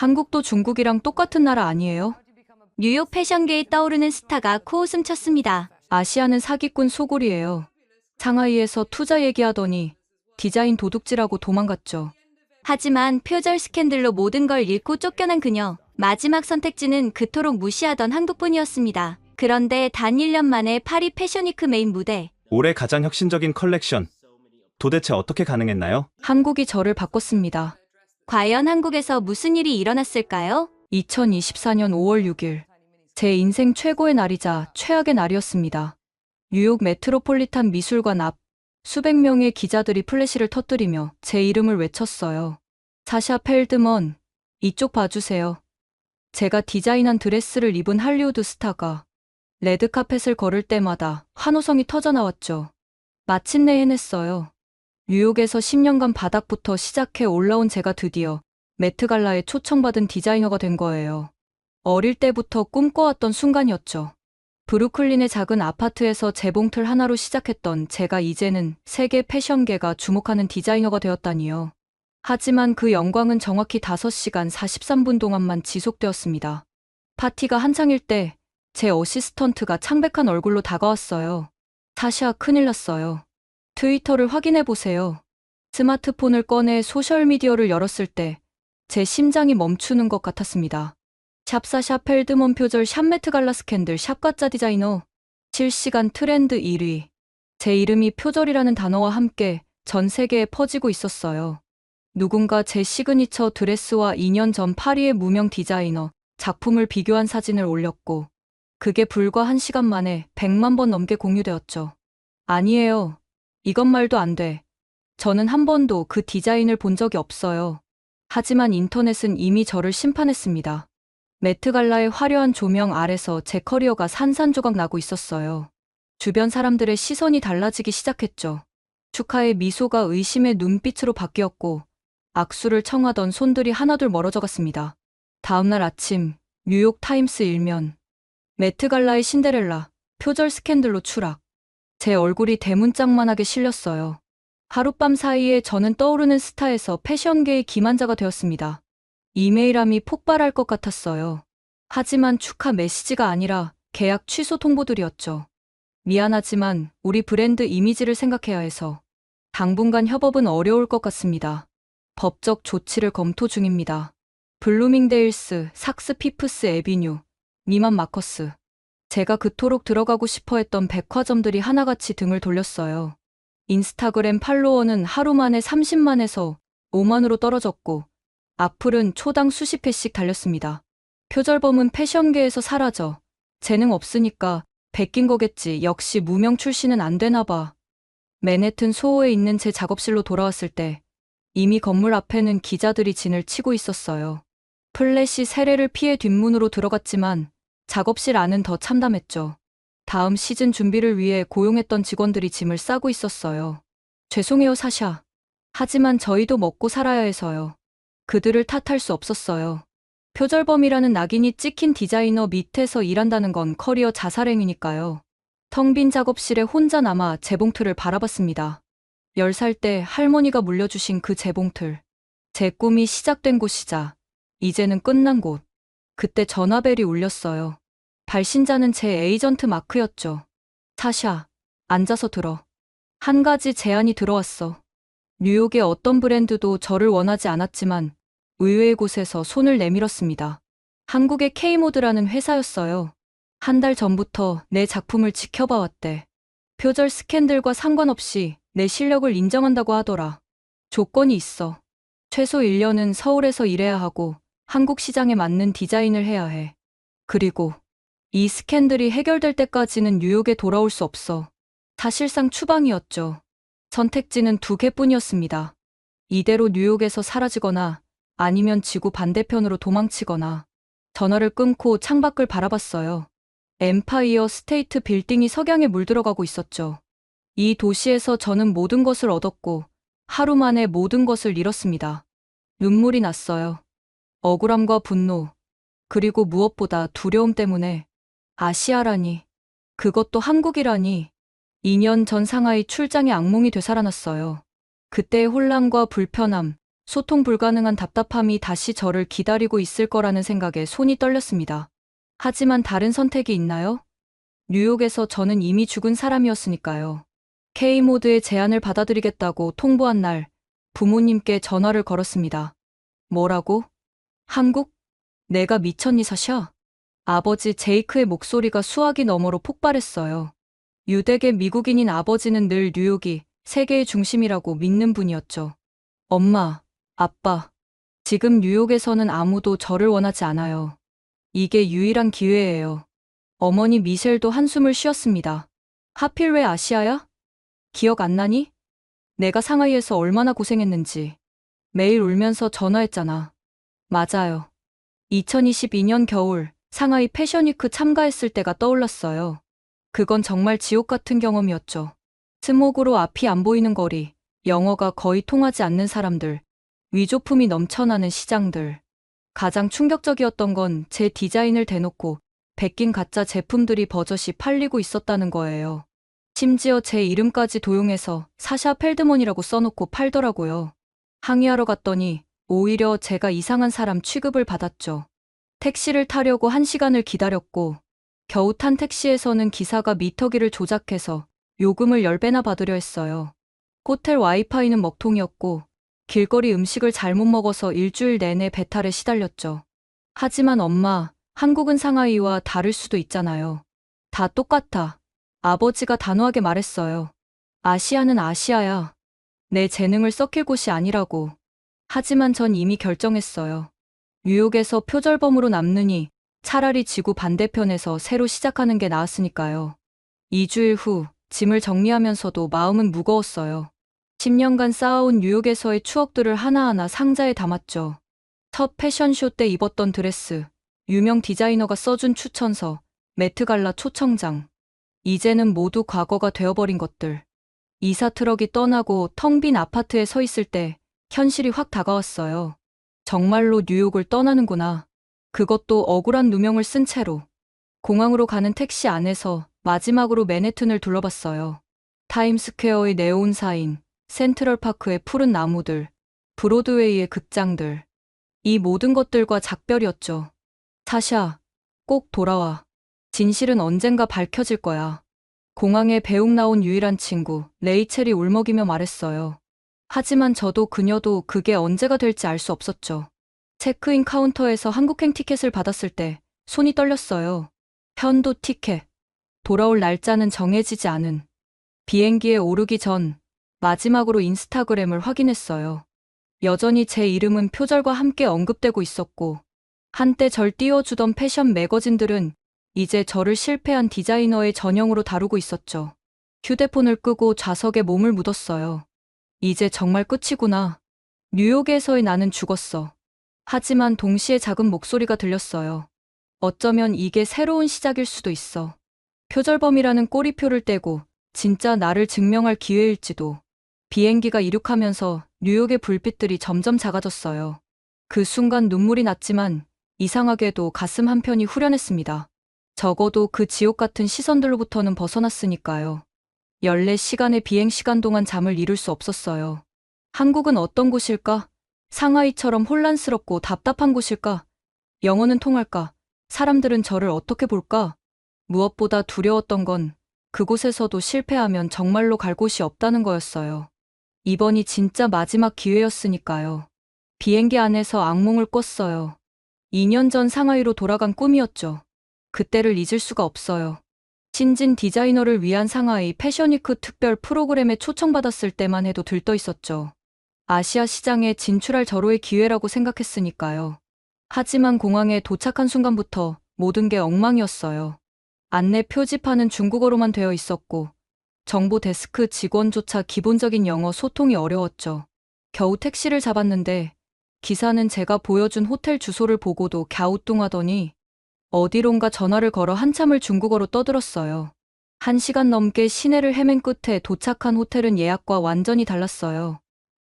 한국도 중국이랑 똑같은 나라 아니에요? 뉴욕 패션계에 떠오르는 스타가 코웃음 쳤습니다. 아시아는 사기꾼 소굴이에요. 상하이에서 투자 얘기하더니 디자인 도둑질하고 도망갔죠. 하지만 표절 스캔들로 모든 걸 잃고 쫓겨난 그녀. 마지막 선택지는 그토록 무시하던 한국뿐이었습니다. 그런데 단 1년 만에 파리 패션위크 메인 무대. 올해 가장 혁신적인 컬렉션. 도대체 어떻게 가능했나요? 한국이 저를 바꿨습니다. 과연 한국에서 무슨 일이 일어났을까요? 2024년 5월 6일. 제 인생 최고의 날이자 최악의 날이었습니다. 뉴욕 메트로폴리탄 미술관 앞 수백 명의 기자들이 플래시를 터뜨리며 제 이름을 외쳤어요. 사샤 펠드먼, 이쪽 봐주세요. 제가 디자인한 드레스를 입은 할리우드 스타가 레드카펫을 걸을 때마다 환호성이 터져나왔죠. 마침내 해냈어요. 뉴욕에서 10년간 바닥부터 시작해 올라온 제가 드디어 메트갈라에 초청받은 디자이너가 된 거예요. 어릴 때부터 꿈꿔왔던 순간이었죠. 브루클린의 작은 아파트에서 재봉틀 하나로 시작했던 제가 이제는 세계 패션계가 주목하는 디자이너가 되었다니요. 하지만 그 영광은 정확히 5시간 43분 동안만 지속되었습니다. 파티가 한창일 때 제 어시스턴트가 창백한 얼굴로 다가왔어요. 사샤, 큰일 났어요. 트위터를 확인해 보세요. 스마트폰을 꺼내 소셜미디어를 열었을 때 제 심장이 멈추는 것 같았습니다. 샵사샤 펠드먼 표절 샵 메트갈라 스캔들 샵 가짜 디자이너 실시간 트렌드 1위. 제 이름이 표절이라는 단어와 함께 전 세계에 퍼지고 있었어요. 누군가 제 시그니처 드레스와 2년 전 파리의 무명 디자이너 작품을 비교한 사진을 올렸고 그게 불과 1시간 만에 100만 번 넘게 공유되었죠. 아니에요. 이건 말도 안 돼. 저는 한 번도 그 디자인을 본 적이 없어요. 하지만 인터넷은 이미 저를 심판했습니다. 메트갈라의 화려한 조명 아래서 제 커리어가 산산조각 나고 있었어요. 주변 사람들의 시선이 달라지기 시작했죠. 축하의 미소가 의심의 눈빛으로 바뀌었고 악수를 청하던 손들이 하나둘 멀어져 갔습니다. 다음날 아침 뉴욕 타임스 일면 메트갈라의 신데렐라 표절 스캔들로 추락. 제 얼굴이 대문짝만하게 실렸어요. 하룻밤 사이에 저는 떠오르는 스타에서 패션계의 기만자가 되었습니다. 이메일함이 폭발할 것 같았어요. 하지만 축하 메시지가 아니라 계약 취소 통보들이었죠. 미안하지만 우리 브랜드 이미지를 생각해야 해서 당분간 협업은 어려울 것 같습니다. 법적 조치를 검토 중입니다. 블루밍데일스, 삭스 피프스 애비뉴, 니만 마커스. 제가 그토록 들어가고 싶어 했던 백화점들이 하나같이 등을 돌렸어요. 인스타그램 팔로워는 하루 만에 30만에서 5만으로 떨어졌고 악플은 초당 수십 회씩 달렸습니다. 표절범은 패션계에서 사라져. 재능 없으니까 베낀 거겠지. 역시 무명 출신은 안 되나 봐. 맨해튼 소호에 있는 제 작업실로 돌아왔을 때 이미 건물 앞에는 기자들이 진을 치고 있었어요. 플래시 세례를 피해 뒷문으로 들어갔지만 작업실 안은 더 참담했죠. 다음 시즌 준비를 위해 고용했던 직원들이 짐을 싸고 있었어요. 죄송해요, 사샤. 하지만 저희도 먹고 살아야 해서요. 그들을 탓할 수 없었어요. 표절범이라는 낙인이 찍힌 디자이너 밑에서 일한다는 건 커리어 자살행위니까요. 텅 빈 작업실에 혼자 남아 재봉틀을 바라봤습니다. 10살 때 할머니가 물려주신 그 재봉틀. 제 꿈이 시작된 곳이자 이제는 끝난 곳. 그때 전화벨이 울렸어요. 발신자는 제 에이전트 마크였죠. 사샤, 앉아서 들어. 한 가지 제안이 들어왔어. 뉴욕의 어떤 브랜드도 저를 원하지 않았지만 의외의 곳에서 손을 내밀었습니다. 한국의 K모드라는 회사였어요. 한 달 전부터 내 작품을 지켜봐왔대. 표절 스캔들과 상관없이 내 실력을 인정한다고 하더라. 조건이 있어. 최소 1년은 서울에서 일해야 하고 한국 시장에 맞는 디자인을 해야 해. 그리고 이 스캔들이 해결될 때까지는 뉴욕에 돌아올 수 없어. 사실상 추방이었죠. 선택지는 2개뿐이었습니다. 이대로 뉴욕에서 사라지거나 아니면 지구 반대편으로 도망치거나. 전화를 끊고 창밖을 바라봤어요. 엠파이어 스테이트 빌딩이 석양에 물들어가고 있었죠. 이 도시에서 저는 모든 것을 얻었고 하루 만에 모든 것을 잃었습니다. 눈물이 났어요. 억울함과 분노, 그리고 무엇보다 두려움 때문에. 아시아라니, 그것도 한국이라니. 2년 전 상하이 출장의 악몽이 되살아났어요. 그때의 혼란과 불편함, 소통 불가능한 답답함이 다시 저를 기다리고 있을 거라는 생각에 손이 떨렸습니다. 하지만 다른 선택이 있나요? 뉴욕에서 저는 이미 죽은 사람이었으니까요. K모드의 제안을 받아들이겠다고 통보한 날, 부모님께 전화를 걸었습니다. 뭐라고? 한국? 내가 미쳤니 사샤? 아버지 제이크의 목소리가 수화기 너머로 폭발했어요. 유대계 미국인인 아버지는 늘 뉴욕이 세계의 중심이라고 믿는 분이었죠. 엄마, 아빠, 지금 뉴욕에서는 아무도 저를 원하지 않아요. 이게 유일한 기회예요. 어머니 미셸도 한숨을 쉬었습니다. 하필 왜 아시아야? 기억 안 나니? 내가 상하이에서 얼마나 고생했는지. 매일 울면서 전화했잖아. 맞아요. 2022년 겨울 상하이 패션위크 참가했을 때가 떠올랐어요. 그건 정말 지옥 같은 경험이었죠. 스모그로 앞이 안 보이는 거리, 영어가 거의 통하지 않는 사람들, 위조품이 넘쳐나는 시장들. 가장 충격적이었던 건 제 디자인을 대놓고 베낀 가짜 제품들이 버젓이 팔리고 있었다는 거예요. 심지어 제 이름까지 도용해서 사샤 펠드먼이라고 써놓고 팔더라고요. 항의하러 갔더니 오히려 제가 이상한 사람 취급을 받았죠. 택시를 타려고 1시간을 기다렸고 겨우 탄 택시에서는 기사가 미터기를 조작해서 요금을 10배나 받으려 했어요. 호텔 와이파이는 먹통이었고 길거리 음식을 잘못 먹어서 일주일 내내 배탈에 시달렸죠. 하지만 엄마, 한국은 상하이와 다를 수도 있잖아요. 다 똑같아. 아버지가 단호하게 말했어요. 아시아는 아시아야. 내 재능을 썩힐 곳이 아니라고. 하지만 전 이미 결정했어요. 뉴욕에서 표절범으로 남느니 차라리 지구 반대편에서 새로 시작하는 게 나았으니까요. 2주일 후 짐을 정리하면서도 마음은 무거웠어요. 10년간 쌓아온 뉴욕에서의 추억들을 하나하나 상자에 담았죠. 첫 패션쇼 때 입었던 드레스, 유명 디자이너가 써준 추천서, 매트갈라 초청장. 이제는 모두 과거가 되어버린 것들. 이사 트럭이 떠나고 텅 빈 아파트에 서 있을 때 현실이 확 다가왔어요. 정말로 뉴욕을 떠나는구나. 그것도 억울한 누명을 쓴 채로. 공항으로 가는 택시 안에서 마지막으로 맨해튼을 둘러봤어요. 타임스퀘어의 네온 사인, 센트럴파크의 푸른 나무들, 브로드웨이의 극장들. 이 모든 것들과 작별이었죠. 사샤, 꼭 돌아와. 진실은 언젠가 밝혀질 거야. 공항에 배웅 나온 유일한 친구, 레이첼이 울먹이며 말했어요. 하지만 저도 그녀도 그게 언제가 될지 알 수 없었죠. 체크인 카운터에서 한국행 티켓을 받았을 때 손이 떨렸어요. 편도 티켓. 돌아올 날짜는 정해지지 않은. 비행기에 오르기 전 마지막으로 인스타그램을 확인했어요. 여전히 제 이름은 표절과 함께 언급되고 있었고 한때 절 띄워주던 패션 매거진들은 이제 저를 실패한 디자이너의 전형으로 다루고 있었죠. 휴대폰을 끄고 좌석에 몸을 묻었어요. 이제 정말 끝이구나. 뉴욕에서의 나는 죽었어. 하지만 동시에 작은 목소리가 들렸어요. 어쩌면 이게 새로운 시작일 수도 있어. 표절범이라는 꼬리표를 떼고 진짜 나를 증명할 기회일지도. 비행기가 이륙하면서 뉴욕의 불빛들이 점점 작아졌어요. 그 순간 눈물이 났지만 이상하게도 가슴 한편이 후련했습니다. 적어도 그 지옥 같은 시선들로부터는 벗어났으니까요. 14시간의 비행시간 동안 잠을 이룰 수 없었어요. 한국은 어떤 곳일까? 상하이처럼 혼란스럽고 답답한 곳일까? 영어는 통할까? 사람들은 저를 어떻게 볼까? 무엇보다 두려웠던 건 그곳에서도 실패하면 정말로 갈 곳이 없다는 거였어요. 이번이 진짜 마지막 기회였으니까요. 비행기 안에서 악몽을 꿨어요. 2년 전 상하이로 돌아간 꿈이었죠. 그때를 잊을 수가 없어요. 신진 디자이너를 위한 상하이 패션위크 특별 프로그램에 초청받았을 때만 해도 들떠 있었죠. 아시아 시장에 진출할 절호의 기회라고 생각했으니까요. 하지만 공항에 도착한 순간부터 모든 게 엉망이었어요. 안내 표지판은 중국어로만 되어 있었고 정보 데스크 직원조차 기본적인 영어 소통이 어려웠죠. 겨우 택시를 잡았는데 기사는 제가 보여준 호텔 주소를 보고도 갸우뚱하더니 어디론가 전화를 걸어 한참을 중국어로 떠들었어요. 1시간 넘게 시내를 헤맨 끝에 도착한 호텔은 예약과 완전히 달랐어요.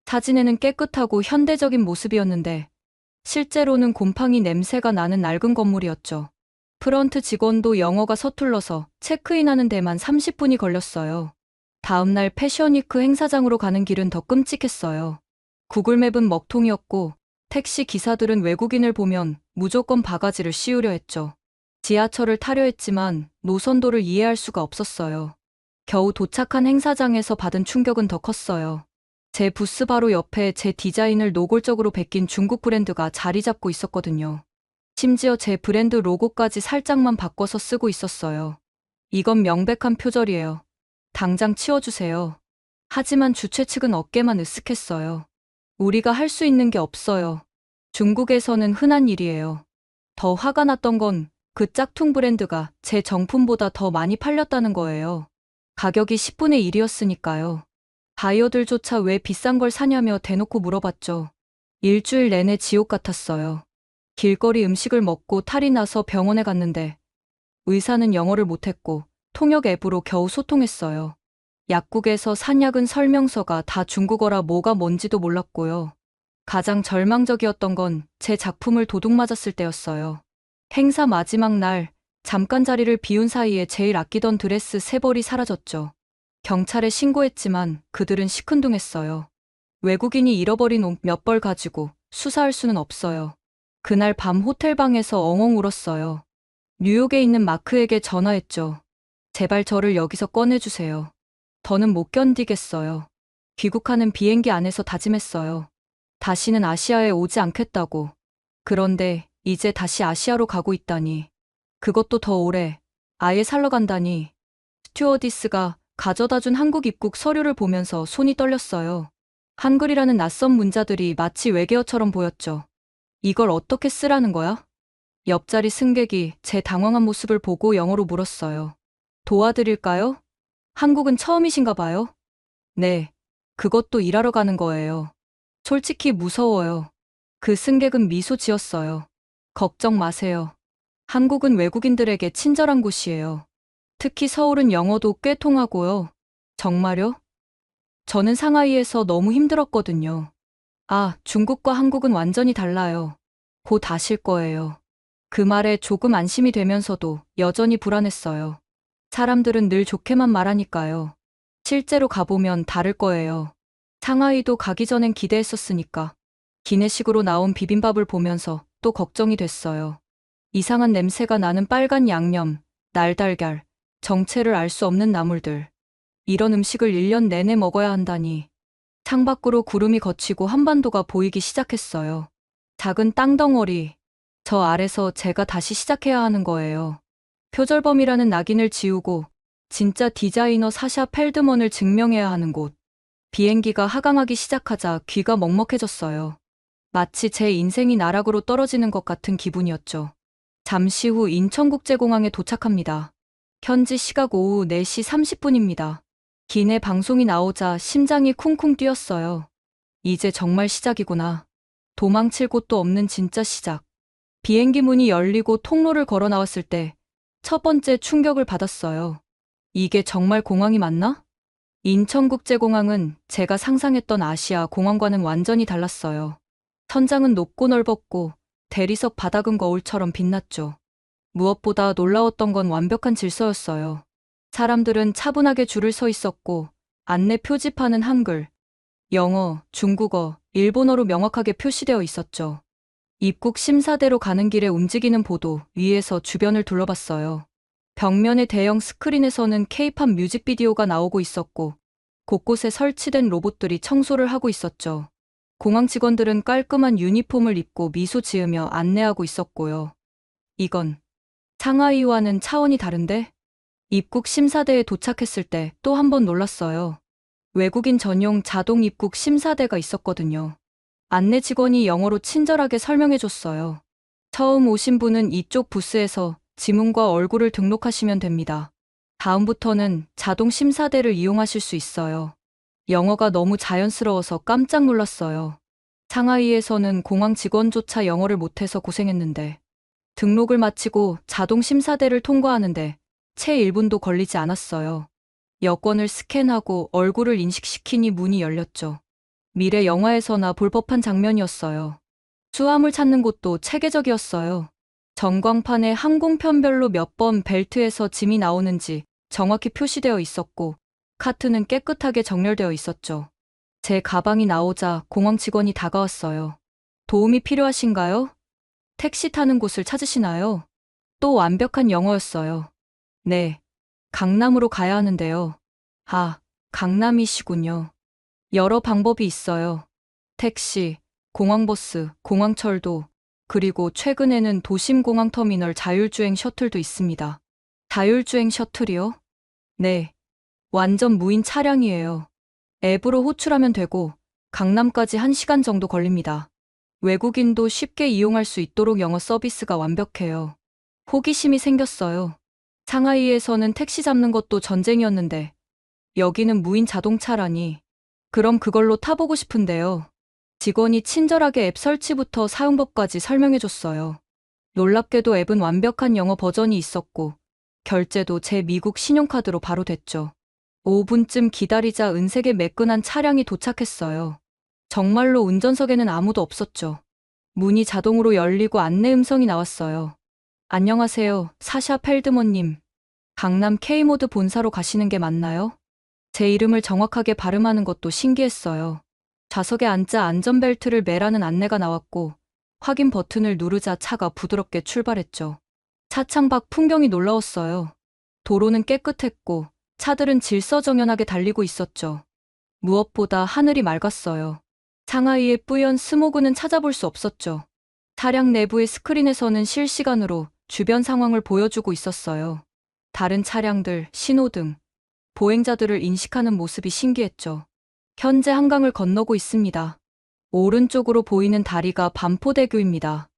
사진에는 깨끗하고 현대적인 모습이었는데 실제로는 곰팡이 냄새가 나는 낡은 건물이었죠. 프런트 직원도 영어가 서툴러서 체크인하는 데만 30분이 걸렸어요. 다음날 패션위크 행사장으로 가는 길은 더 끔찍했어요. 구글맵은 먹통이었고 택시 기사들은 외국인을 보면 무조건 바가지를 씌우려 했죠. 지하철을 타려 했지만 노선도를 이해할 수가 없었어요. 겨우 도착한 행사장에서 받은 충격은 더 컸어요. 제 부스 바로 옆에 제 디자인을 노골적으로 베낀 중국 브랜드가 자리 잡고 있었거든요. 심지어 제 브랜드 로고까지 살짝만 바꿔서 쓰고 있었어요. 이건 명백한 표절이에요. 당장 치워주세요. 하지만 주최 측은 어깨만 으쓱했어요. 우리가 할 수 있는 게 없어요. 중국에서는 흔한 일이에요. 더 화가 났던 건 그 짝퉁 브랜드가 제 정품보다 더 많이 팔렸다는 거예요. 가격이 10분의 1이었으니까요. 바이어들조차 왜 비싼 걸 사냐며 대놓고 물어봤죠. 일주일 내내 지옥 같았어요. 길거리 음식을 먹고 탈이 나서 병원에 갔는데 의사는 영어를 못했고 통역 앱으로 겨우 소통했어요. 약국에서 산 약은 설명서가 다 중국어라 뭐가 뭔지도 몰랐고요. 가장 절망적이었던 건 제 작품을 도둑맞았을 때였어요. 행사 마지막 날, 잠깐 자리를 비운 사이에 제일 아끼던 드레스 3벌이 사라졌죠. 경찰에 신고했지만 그들은 시큰둥했어요. 외국인이 잃어버린 옷 몇 벌 가지고 수사할 수는 없어요. 그날 밤 호텔방에서 엉엉 울었어요. 뉴욕에 있는 마크에게 전화했죠. 제발 저를 여기서 꺼내주세요. 더는 못 견디겠어요. 귀국하는 비행기 안에서 다짐했어요. 다시는 아시아에 오지 않겠다고. 그런데 이제 다시 아시아로 가고 있다니. 그것도 더 오래. 아예 살러 간다니. 스튜어디스가 가져다 준 한국 입국 서류를 보면서 손이 떨렸어요. 한글이라는 낯선 문자들이 마치 외계어처럼 보였죠. 이걸 어떻게 쓰라는 거야? 옆자리 승객이 제 당황한 모습을 보고 영어로 물었어요. 도와드릴까요? 한국은 처음이신가 봐요? 네. 그것도 일하러 가는 거예요. 솔직히 무서워요. 그 승객은 미소 지었어요. 걱정 마세요. 한국은 외국인들에게 친절한 곳이에요. 특히 서울은 영어도 꽤 통하고요. 정말요? 저는 상하이에서 너무 힘들었거든요. 아, 중국과 한국은 완전히 달라요. 곧 아실 거예요. 그 말에 조금 안심이 되면서도 여전히 불안했어요. 사람들은 늘 좋게만 말하니까요. 실제로 가보면 다를 거예요. 상하이도 가기 전엔 기대했었으니까. 기내식으로 나온 비빔밥을 보면서 또 걱정이 됐어요. 이상한 냄새가 나는 빨간 양념, 날달걀, 정체를 알 수 없는 나물들. 이런 음식을 1년 내내 먹어야 한다니. 창밖으로 구름이 걷히고 한반도가 보이기 시작했어요. 작은 땅덩어리. 저 아래서 제가 다시 시작해야 하는 거예요. 표절범이라는 낙인을 지우고 진짜 디자이너 사샤 펠드먼을 증명해야 하는 곳. 비행기가 하강하기 시작하자 귀가 먹먹해졌어요. 마치 제 인생이 나락으로 떨어지는 것 같은 기분이었죠. 잠시 후 인천국제공항에 도착합니다. 현지 시각 오후 4시 30분입니다. 기내 방송이 나오자 심장이 쿵쿵 뛰었어요. 이제 정말 시작이구나. 도망칠 곳도 없는 진짜 시작. 비행기 문이 열리고 통로를 걸어 나왔을 때 첫 번째 충격을 받았어요. 이게 정말 공항이 맞나? 인천국제공항은 제가 상상했던 아시아 공항과는 완전히 달랐어요. 천장은 높고 넓었고 대리석 바닥은 거울처럼 빛났죠. 무엇보다 놀라웠던 건 완벽한 질서였어요. 사람들은 차분하게 줄을 서 있었고 안내 표지판은 한글, 영어, 중국어, 일본어로 명확하게 표시되어 있었죠. 입국 심사대로 가는 길에 움직이는 보도 위에서 주변을 둘러봤어요. 벽면의 대형 스크린에서는 K-팝 뮤직비디오가 나오고 있었고 곳곳에 설치된 로봇들이 청소를 하고 있었죠. 공항 직원들은 깔끔한 유니폼을 입고 미소 지으며 안내하고 있었고요. 이건 상하이와는 차원이 다른데? 입국 심사대에 도착했을 때 또 한 번 놀랐어요. 외국인 전용 자동 입국 심사대가 있었거든요. 안내 직원이 영어로 친절하게 설명해줬어요. 처음 오신 분은 이쪽 부스에서 지문과 얼굴을 등록하시면 됩니다. 다음부터는 자동 심사대를 이용하실 수 있어요. 영어가 너무 자연스러워서 깜짝 놀랐어요. 상하이에서는 공항 직원조차 영어를 못해서 고생했는데 등록을 마치고 자동 심사대를 통과하는데 채 1분도 걸리지 않았어요. 여권을 스캔하고 얼굴을 인식시키니 문이 열렸죠. 미래 영화에서나 볼 법한 장면이었어요. 수화물 찾는 곳도 체계적이었어요. 전광판에 항공편별로 몇 번 벨트에서 짐이 나오는지 정확히 표시되어 있었고 카트는 깨끗하게 정렬되어 있었죠. 제 가방이 나오자 공항 직원이 다가왔어요. 도움이 필요하신가요? 택시 타는 곳을 찾으시나요? 또 완벽한 영어였어요. 네. 강남으로 가야 하는데요. 아, 강남이시군요. 여러 방법이 있어요. 택시, 공항버스, 공항철도, 그리고 최근에는 도심공항터미널 자율주행 셔틀도 있습니다. 자율주행 셔틀이요? 네. 완전 무인 차량이에요. 앱으로 호출하면 되고, 강남까지 1시간 정도 걸립니다. 외국인도 쉽게 이용할 수 있도록 영어 서비스가 완벽해요. 호기심이 생겼어요. 상하이에서는 택시 잡는 것도 전쟁이었는데, 여기는 무인 자동차라니. 그럼 그걸로 타보고 싶은데요. 직원이 친절하게 앱 설치부터 사용법까지 설명해줬어요. 놀랍게도 앱은 완벽한 영어 버전이 있었고, 결제도 제 미국 신용카드로 바로 됐죠. 5분쯤 기다리자 은색의 매끈한 차량이 도착했어요. 정말로 운전석에는 아무도 없었죠. 문이 자동으로 열리고 안내 음성이 나왔어요. 안녕하세요, 사샤 펠드먼님. 강남 K모드 본사로 가시는 게 맞나요? 제 이름을 정확하게 발음하는 것도 신기했어요. 좌석에 앉자 안전벨트를 매라는 안내가 나왔고, 확인 버튼을 누르자 차가 부드럽게 출발했죠. 차창 밖 풍경이 놀라웠어요. 도로는 깨끗했고, 차들은 질서정연하게 달리고 있었죠. 무엇보다 하늘이 맑았어요. 상하이의 뿌연 스모그는 찾아볼 수 없었죠. 차량 내부의 스크린에서는 실시간으로 주변 상황을 보여주고 있었어요. 다른 차량들, 신호등, 보행자들을 인식하는 모습이 신기했죠. 현재 한강을 건너고 있습니다. 오른쪽으로 보이는 다리가 반포대교입니다.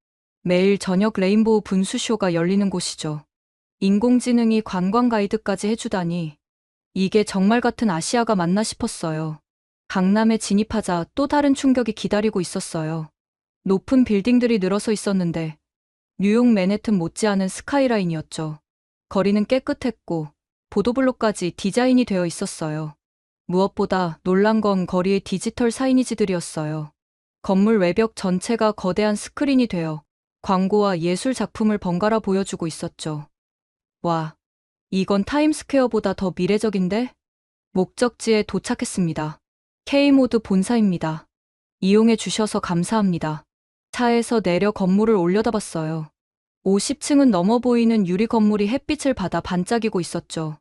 매일 저녁 레인보우 분수쇼가 열리는 곳이죠. 인공지능이 관광 가이드까지 해주다니, 이게 정말 같은 아시아가 맞나 싶었어요. 강남에 진입하자 또 다른 충격이 기다리고 있었어요. 높은 빌딩들이 늘어서 있었는데, 뉴욕 맨해튼 못지않은 스카이라인이었죠. 거리는 깨끗했고, 보도블록까지 디자인이 되어 있었어요. 무엇보다 놀란 건 거리의 디지털 사이니지들이었어요. 건물 외벽 전체가 거대한 스크린이 되어 광고와 예술 작품을 번갈아 보여주고 있었죠. 와, 이건 타임스퀘어보다 더 미래적인데? 목적지에 도착했습니다. K모드 본사입니다. 이용해 주셔서 감사합니다. 차에서 내려 건물을 올려다봤어요. 50층은 넘어 보이는 유리 건물이 햇빛을 받아 반짝이고 있었죠.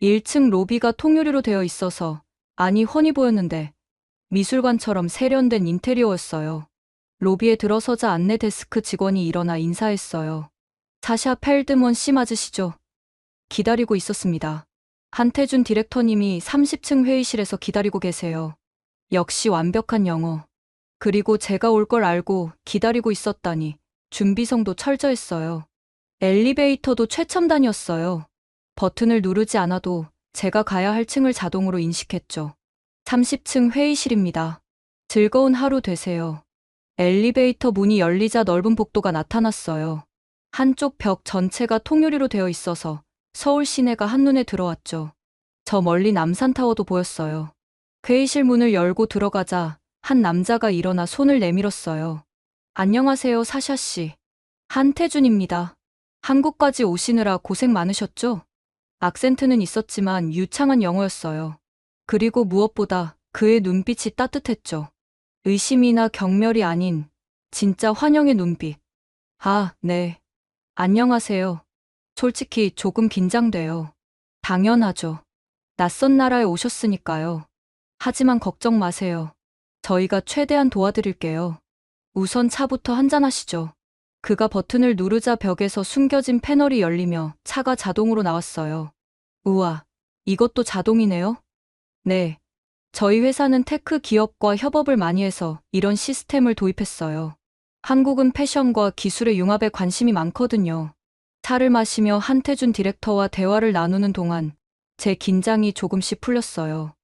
1층 로비가 통유리로 되어 있어서 안이 훤히 보였는데 미술관처럼 세련된 인테리어였어요. 로비에 들어서자 안내 데스크 직원이 일어나 인사했어요. 사샤 펠드먼 씨 맞으시죠? 기다리고 있었습니다. 한태준 디렉터님이 30층 회의실에서 기다리고 계세요. 역시 완벽한 영어. 그리고 제가 올 걸 알고 기다리고 있었다니 준비성도 철저했어요. 엘리베이터도 최첨단이었어요. 버튼을 누르지 않아도 제가 가야 할 층을 자동으로 인식했죠. 30층 회의실입니다. 즐거운 하루 되세요. 엘리베이터 문이 열리자 넓은 복도가 나타났어요. 한쪽 벽 전체가 통유리로 되어 있어서 서울 시내가 한눈에 들어왔죠. 저 멀리 남산타워도 보였어요. 회의실 문을 열고 들어가자 한 남자가 일어나 손을 내밀었어요. 안녕하세요, 사샤 씨. 한태준입니다. 한국까지 오시느라 고생 많으셨죠? 악센트는 있었지만 유창한 영어였어요. 그리고 무엇보다 그의 눈빛이 따뜻했죠. 의심이나 경멸이 아닌 진짜 환영의 눈빛. 아, 네. 안녕하세요. 솔직히 조금 긴장돼요. 당연하죠. 낯선 나라에 오셨으니까요. 하지만 걱정 마세요. 저희가 최대한 도와드릴게요. 우선 차부터 한잔하시죠. 그가 버튼을 누르자 벽에서 숨겨진 패널이 열리며 차가 자동으로 나왔어요. 우와, 이것도 자동이네요? 네. 저희 회사는 테크 기업과 협업을 많이 해서 이런 시스템을 도입했어요. 한국은 패션과 기술의 융합에 관심이 많거든요. 차를 마시며 한태준 디렉터와 대화를 나누는 동안 제 긴장이 조금씩 풀렸어요.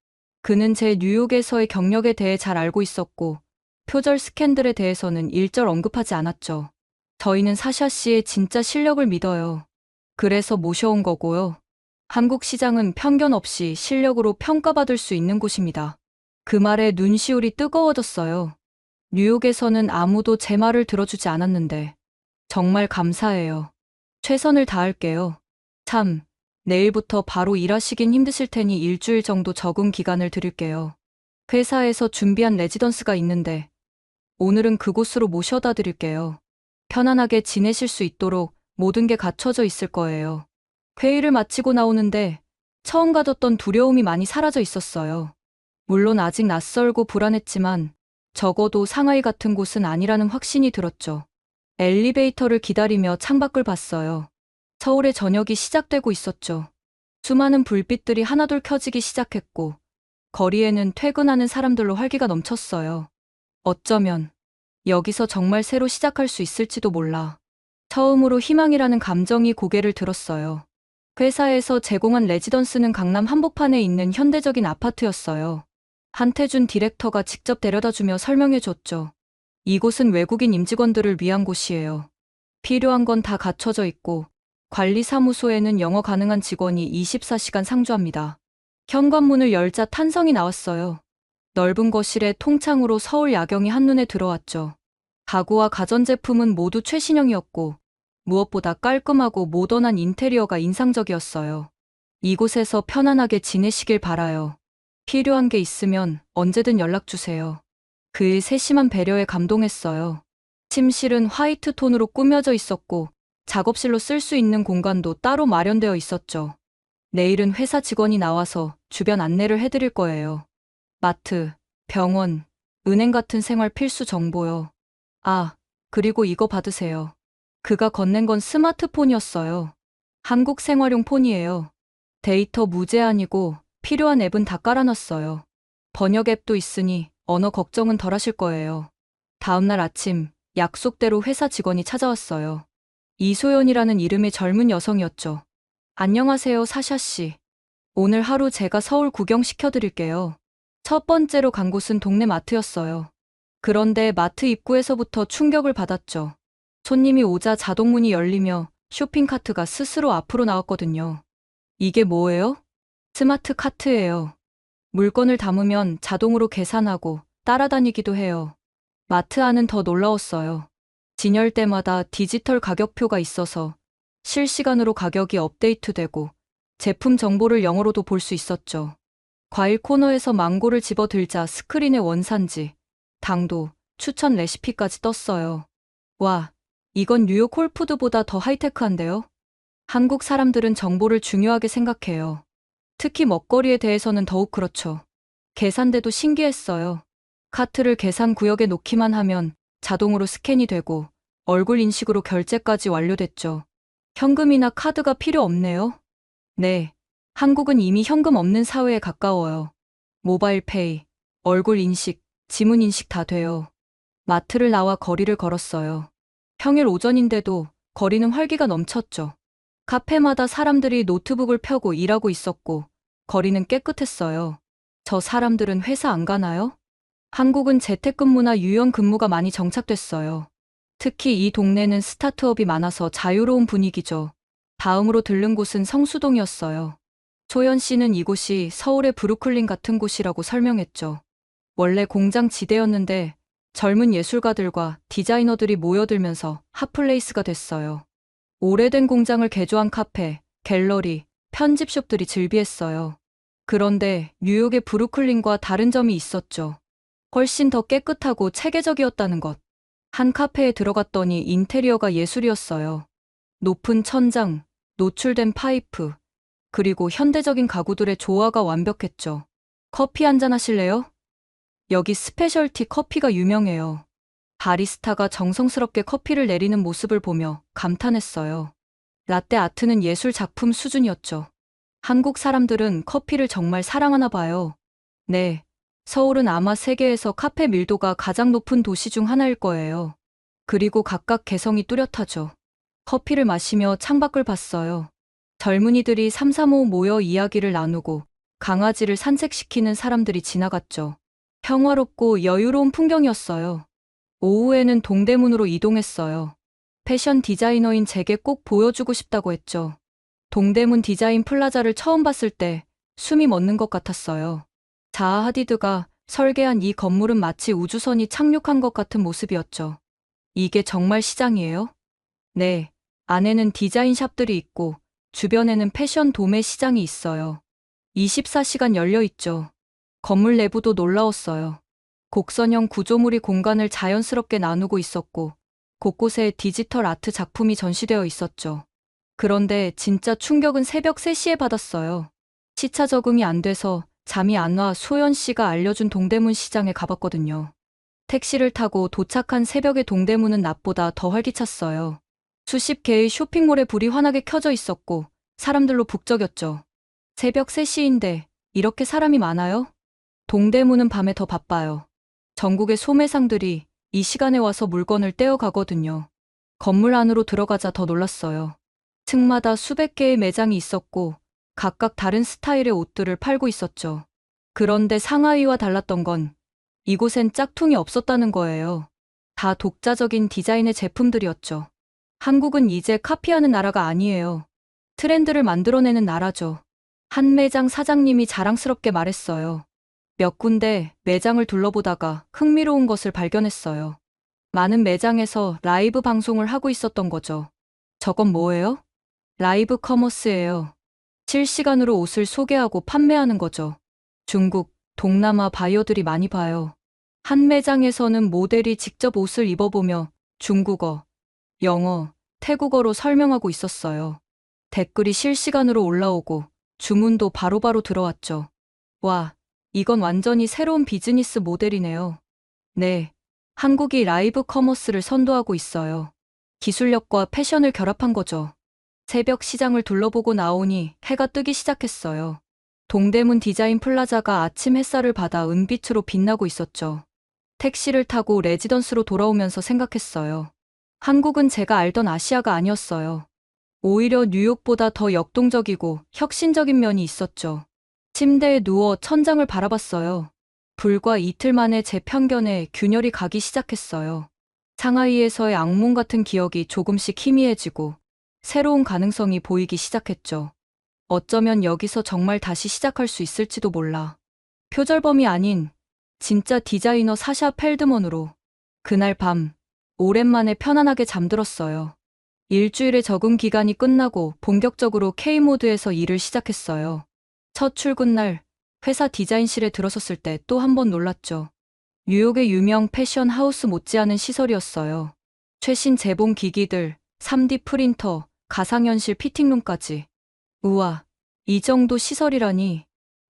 그는 제 뉴욕에서의 경력에 대해 잘 알고 있었고 표절 스캔들에 대해서는 일절 언급하지 않았죠. 저희는 사샤 씨의 진짜 실력을 믿어요. 그래서 모셔온 거고요. 한국 시장은 편견 없이 실력으로 평가받을 수 있는 곳입니다. 그 말에 눈시울이 뜨거워졌어요. 뉴욕에서는 아무도 제 말을 들어주지 않았는데 정말 감사해요. 최선을 다할게요. 참, 내일부터 바로 일하시긴 힘드실 테니 일주일 정도 적응 기간을 드릴게요. 회사에서 준비한 레지던스가 있는데 오늘은 그곳으로 모셔다 드릴게요. 편안하게 지내실 수 있도록 모든 게 갖춰져 있을 거예요. 회의를 마치고 나오는데 처음 가졌던 두려움이 많이 사라져 있었어요. 물론 아직 낯설고 불안했지만 적어도 상하이 같은 곳은 아니라는 확신이 들었죠. 엘리베이터를 기다리며 창밖을 봤어요. 서울의 저녁이 시작되고 있었죠. 수많은 불빛들이 하나둘 켜지기 시작했고 거리에는 퇴근하는 사람들로 활기가 넘쳤어요. 어쩌면 여기서 정말 새로 시작할 수 있을지도 몰라. 처음으로 희망이라는 감정이 고개를 들었어요. 회사에서 제공한 레지던스는 강남 한복판에 있는 현대적인 아파트였어요. 한태준 디렉터가 직접 데려다주며 설명해줬죠. 이곳은 외국인 임직원들을 위한 곳이에요. 필요한 건 다 갖춰져 있고 관리사무소에는 영어 가능한 직원이 24시간 상주합니다. 현관문을 열자 탄성이 나왔어요. 넓은 거실에 통창으로 서울 야경이 한눈에 들어왔죠. 가구와 가전제품은 모두 최신형이었고 무엇보다 깔끔하고 모던한 인테리어가 인상적이었어요. 이곳에서 편안하게 지내시길 바라요. 필요한 게 있으면 언제든 연락주세요. 그의 세심한 배려에 감동했어요. 침실은 화이트 톤으로 꾸며져 있었고 작업실로 쓸 수 있는 공간도 따로 마련되어 있었죠. 내일은 회사 직원이 나와서 주변 안내를 해드릴 거예요. 마트, 병원, 은행 같은 생활 필수 정보요. 아, 그리고 이거 받으세요. 그가 건넨 건 스마트폰이었어요. 한국 생활용 폰이에요. 데이터 무제한이고 필요한 앱은 다 깔아놨어요. 번역 앱도 있으니 언어 걱정은 덜 하실 거예요. 다음날 아침 약속대로 회사 직원이 찾아왔어요. 이소연이라는 이름의 젊은 여성이었죠. 안녕하세요, 사샤 씨. 오늘 하루 제가 서울 구경시켜드릴게요. 첫 번째로 간 곳은 동네 마트였어요. 그런데 마트 입구에서부터 충격을 받았죠. 손님이 오자 자동문이 열리며 쇼핑카트가 스스로 앞으로 나왔거든요. 이게 뭐예요? 스마트 카트예요. 물건을 담으면 자동으로 계산하고 따라다니기도 해요. 마트 안은 더 놀라웠어요. 진열 때마다 디지털 가격표가 있어서 실시간으로 가격이 업데이트되고 제품 정보를 영어로도 볼 수 있었죠. 과일 코너에서 망고를 집어들자 스크린에 원산지, 당도, 추천 레시피까지 떴어요. 와, 이건 뉴욕 홀푸드보다 더 하이테크한데요? 한국 사람들은 정보를 중요하게 생각해요. 특히 먹거리에 대해서는 더욱 그렇죠. 계산대도 신기했어요. 카트를 계산 구역에 놓기만 하면 자동으로 스캔이 되고 얼굴 인식으로 결제까지 완료됐죠. 현금이나 카드가 필요 없네요. 네, 한국은 이미 현금 없는 사회에 가까워요. 모바일 페이, 얼굴 인식, 지문 인식 다 돼요. 마트를 나와 거리를 걸었어요. 평일 오전인데도 거리는 활기가 넘쳤죠. 카페마다 사람들이 노트북을 펴고 일하고 있었고 거리는 깨끗했어요. 저 사람들은 회사 안 가나요? 한국은 재택근무나 유연 근무가 많이 정착됐어요. 특히 이 동네는 스타트업이 많아서 자유로운 분위기죠. 다음으로 들른 곳은 성수동이었어요. 소연 씨는 이곳이 서울의 브루클린 같은 곳이라고 설명했죠. 원래 공장 지대였는데 젊은 예술가들과 디자이너들이 모여들면서 핫플레이스가 됐어요. 오래된 공장을 개조한 카페, 갤러리, 편집숍들이 즐비했어요. 그런데 뉴욕의 브루클린과 다른 점이 있었죠. 훨씬 더 깨끗하고 체계적이었다는 것. 한 카페에 들어갔더니 인테리어가 예술이었어요. 높은 천장, 노출된 파이프, 그리고 현대적인 가구들의 조화가 완벽했죠. 커피 한잔 하실래요? 여기 스페셜티 커피가 유명해요. 바리스타가 정성스럽게 커피를 내리는 모습을 보며 감탄했어요. 라떼 아트는 예술 작품 수준이었죠. 한국 사람들은 커피를 정말 사랑하나 봐요. 네, 서울은 아마 세계에서 카페 밀도가 가장 높은 도시 중 하나일 거예요. 그리고 각각 개성이 뚜렷하죠. 커피를 마시며 창밖을 봤어요. 젊은이들이 삼삼오오 모여 이야기를 나누고 강아지를 산책시키는 사람들이 지나갔죠. 평화롭고 여유로운 풍경이었어요. 오후에는 동대문으로 이동했어요. 패션 디자이너인 제게 꼭 보여주고 싶다고 했죠. 동대문 디자인 플라자를 처음 봤을 때 숨이 멎는 것 같았어요. 자하 하디드가 설계한 이 건물은 마치 우주선이 착륙한 것 같은 모습이었죠. 이게 정말 시장이에요? 네, 안에는 디자인 샵들이 있고 주변에는 패션 도매 시장이 있어요. 24시간 열려 있죠. 건물 내부도 놀라웠어요. 곡선형 구조물이 공간을 자연스럽게 나누고 있었고, 곳곳에 디지털 아트 작품이 전시되어 있었죠. 그런데 진짜 충격은 새벽 3시에 받았어요. 시차 적응이 안 돼서 잠이 안 와 소연 씨가 알려준 동대문 시장에 가봤거든요. 택시를 타고 도착한 새벽의 동대문은 낮보다 더 활기찼어요. 수십 개의 쇼핑몰에 불이 환하게 켜져 있었고 사람들로 북적였죠. 새벽 3시인데 이렇게 사람이 많아요? 동대문은 밤에 더 바빠요. 전국의 소매상들이 이 시간에 와서 물건을 떼어 가거든요. 건물 안으로 들어가자 더 놀랐어요. 층마다 수백 개의 매장이 있었고 각각 다른 스타일의 옷들을 팔고 있었죠. 그런데 상하이와 달랐던 건 이곳엔 짝퉁이 없었다는 거예요. 다 독자적인 디자인의 제품들이었죠. 한국은 이제 카피하는 나라가 아니에요. 트렌드를 만들어내는 나라죠. 한 매장 사장님이 자랑스럽게 말했어요. 몇 군데 매장을 둘러보다가 흥미로운 것을 발견했어요. 많은 매장에서 라이브 방송을 하고 있었던 거죠. 저건 뭐예요? 라이브 커머스예요. 실시간으로 옷을 소개하고 판매하는 거죠. 중국, 동남아 바이어들이 많이 봐요. 한 매장에서는 모델이 직접 옷을 입어보며 중국어, 영어, 태국어로 설명하고 있었어요. 댓글이 실시간으로 올라오고 주문도 바로바로 들어왔죠. 와, 이건 완전히 새로운 비즈니스 모델이네요. 네, 한국이 라이브 커머스를 선도하고 있어요. 기술력과 패션을 결합한 거죠. 새벽 시장을 둘러보고 나오니 해가 뜨기 시작했어요. 동대문 디자인 플라자가 아침 햇살을 받아 은빛으로 빛나고 있었죠. 택시를 타고 레지던스로 돌아오면서 생각했어요. 한국은 제가 알던 아시아가 아니었어요. 오히려 뉴욕보다 더 역동적이고 혁신적인 면이 있었죠. 침대에 누워 천장을 바라봤어요. 불과 이틀 만에 제 편견에 균열이 가기 시작했어요. 상하이에서의 악몽 같은 기억이 조금씩 희미해지고 새로운 가능성이 보이기 시작했죠. 어쩌면 여기서 정말 다시 시작할 수 있을지도 몰라. 표절범이 아닌 진짜 디자이너 사샤 펠드먼으로 그날 밤 오랜만에 편안하게 잠들었어요. 일주일의 적응 기간이 끝나고 본격적으로 K모드에서 일을 시작했어요. 첫 출근 날 회사 디자인실에 들어섰을 때 또 한 번 놀랐죠. 뉴욕의 유명 패션 하우스 못지않은 시설이었어요. 최신 재봉 기기들, 3D 프린터, 가상현실 피팅룸까지. 우와, 이 정도 시설이라니.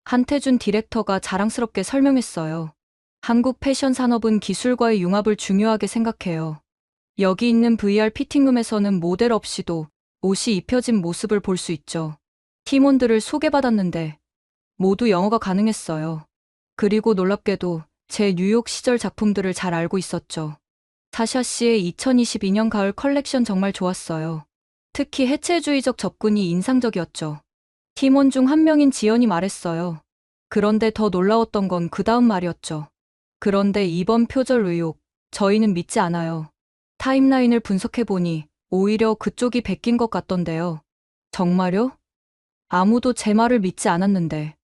한태준 디렉터가 자랑스럽게 설명했어요. 한국 패션 산업은 기술과의 융합을 중요하게 생각해요. 여기 있는 VR 피팅룸에서는 모델 없이도 옷이 입혀진 모습을 볼 수 있죠. 팀원들을 소개받았는데 모두 영어가 가능했어요. 그리고 놀랍게도 제 뉴욕 시절 작품들을 잘 알고 있었죠. 사샤 씨의 2022년 가을 컬렉션 정말 좋았어요. 특히 해체주의적 접근이 인상적이었죠. 팀원 중 한 명인 지연이 말했어요. 그런데 더 놀라웠던 건 그 다음 말이었죠. 그런데 이번 표절 의혹, 저희는 믿지 않아요. 타임라인을 분석해보니 오히려 그쪽이 베낀 것 같던데요. 정말요? 아무도 제 말을 믿지 않았는데.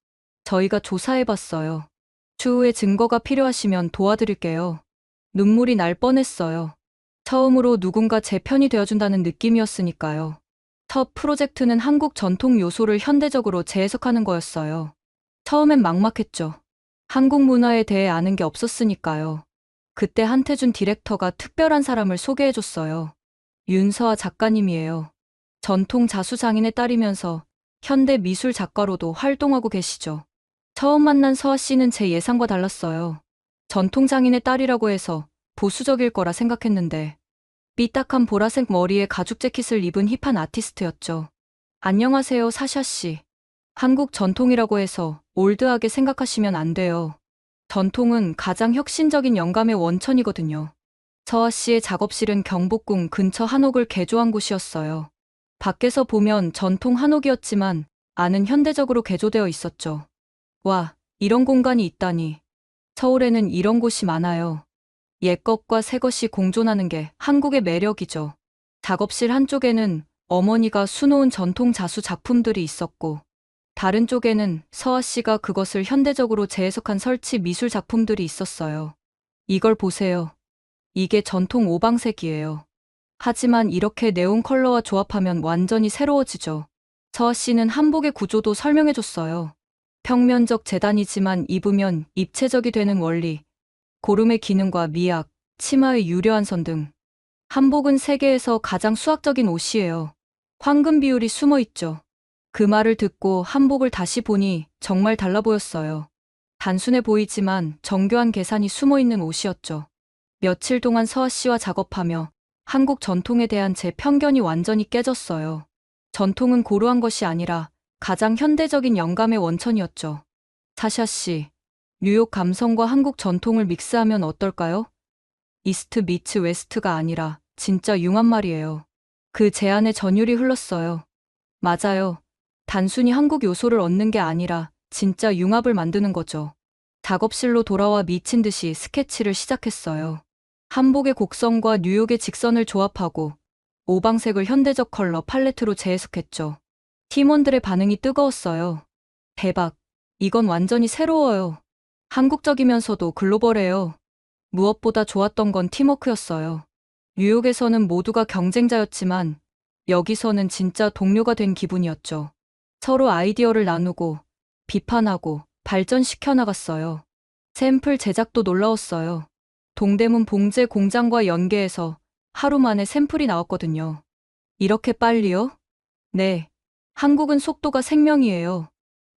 저희가 조사해봤어요. 추후에 증거가 필요하시면 도와드릴게요. 눈물이 날 뻔했어요. 처음으로 누군가 제 편이 되어준다는 느낌이었으니까요. 첫 프로젝트는 한국 전통 요소를 현대적으로 재해석하는 거였어요. 처음엔 막막했죠. 한국 문화에 대해 아는 게 없었으니까요. 그때 한태준 디렉터가 특별한 사람을 소개해줬어요. 윤서아 작가님이에요. 전통 자수장인의 딸이면서 현대 미술 작가로도 활동하고 계시죠. 처음 만난 서아 씨는 제 예상과 달랐어요. 전통장인의 딸이라고 해서 보수적일 거라 생각했는데 삐딱한 보라색 머리에 가죽 재킷을 입은 힙한 아티스트였죠. 안녕하세요, 사샤 씨. 한국 전통이라고 해서 올드하게 생각하시면 안 돼요. 전통은 가장 혁신적인 영감의 원천이거든요. 서아 씨의 작업실은 경복궁 근처 한옥을 개조한 곳이었어요. 밖에서 보면 전통 한옥이었지만 안은 현대적으로 개조되어 있었죠. 와, 이런 공간이 있다니. 서울에는 이런 곳이 많아요. 옛것과 새것이 공존하는 게 한국의 매력이죠. 작업실 한쪽에는 어머니가 수놓은 전통 자수 작품들이 있었고, 다른 쪽에는 서아 씨가 그것을 현대적으로 재해석한 설치 미술 작품들이 있었어요. 이걸 보세요. 이게 전통 오방색이에요. 하지만 이렇게 네온 컬러와 조합하면 완전히 새로워지죠. 서아 씨는 한복의 구조도 설명해줬어요. 평면적 재단이지만 입으면 입체적이 되는 원리, 고름의 기능과 미학, 치마의 유려한 선 등. 한복은 세계에서 가장 수학적인 옷이에요. 황금 비율이 숨어 있죠. 그 말을 듣고 한복을 다시 보니 정말 달라 보였어요. 단순해 보이지만 정교한 계산이 숨어 있는 옷이었죠. 며칠 동안 서아 씨와 작업하며 한국 전통에 대한 제 편견이 완전히 깨졌어요. 전통은 고루한 것이 아니라 가장 현대적인 영감의 원천이었죠. 사샤 씨, 뉴욕 감성과 한국 전통을 믹스하면 어떨까요? 이스트 미츠 웨스트가 아니라 진짜 융합 말이에요. 그 제안에 전율이 흘렀어요. 맞아요. 단순히 한국 요소를 얻는 게 아니라 진짜 융합을 만드는 거죠. 작업실로 돌아와 미친 듯이 스케치를 시작했어요. 한복의 곡선과 뉴욕의 직선을 조합하고 오방색을 현대적 컬러 팔레트로 재해석했죠. 팀원들의 반응이 뜨거웠어요. 대박. 이건 완전히 새로워요. 한국적이면서도 글로벌해요. 무엇보다 좋았던 건 팀워크였어요. 뉴욕에서는 모두가 경쟁자였지만 여기서는 진짜 동료가 된 기분이었죠. 서로 아이디어를 나누고 비판하고 발전시켜 나갔어요. 샘플 제작도 놀라웠어요. 동대문 봉제 공장과 연계해서 하루 만에 샘플이 나왔거든요. 이렇게 빨리요? 네. 한국은 속도가 생명이에요.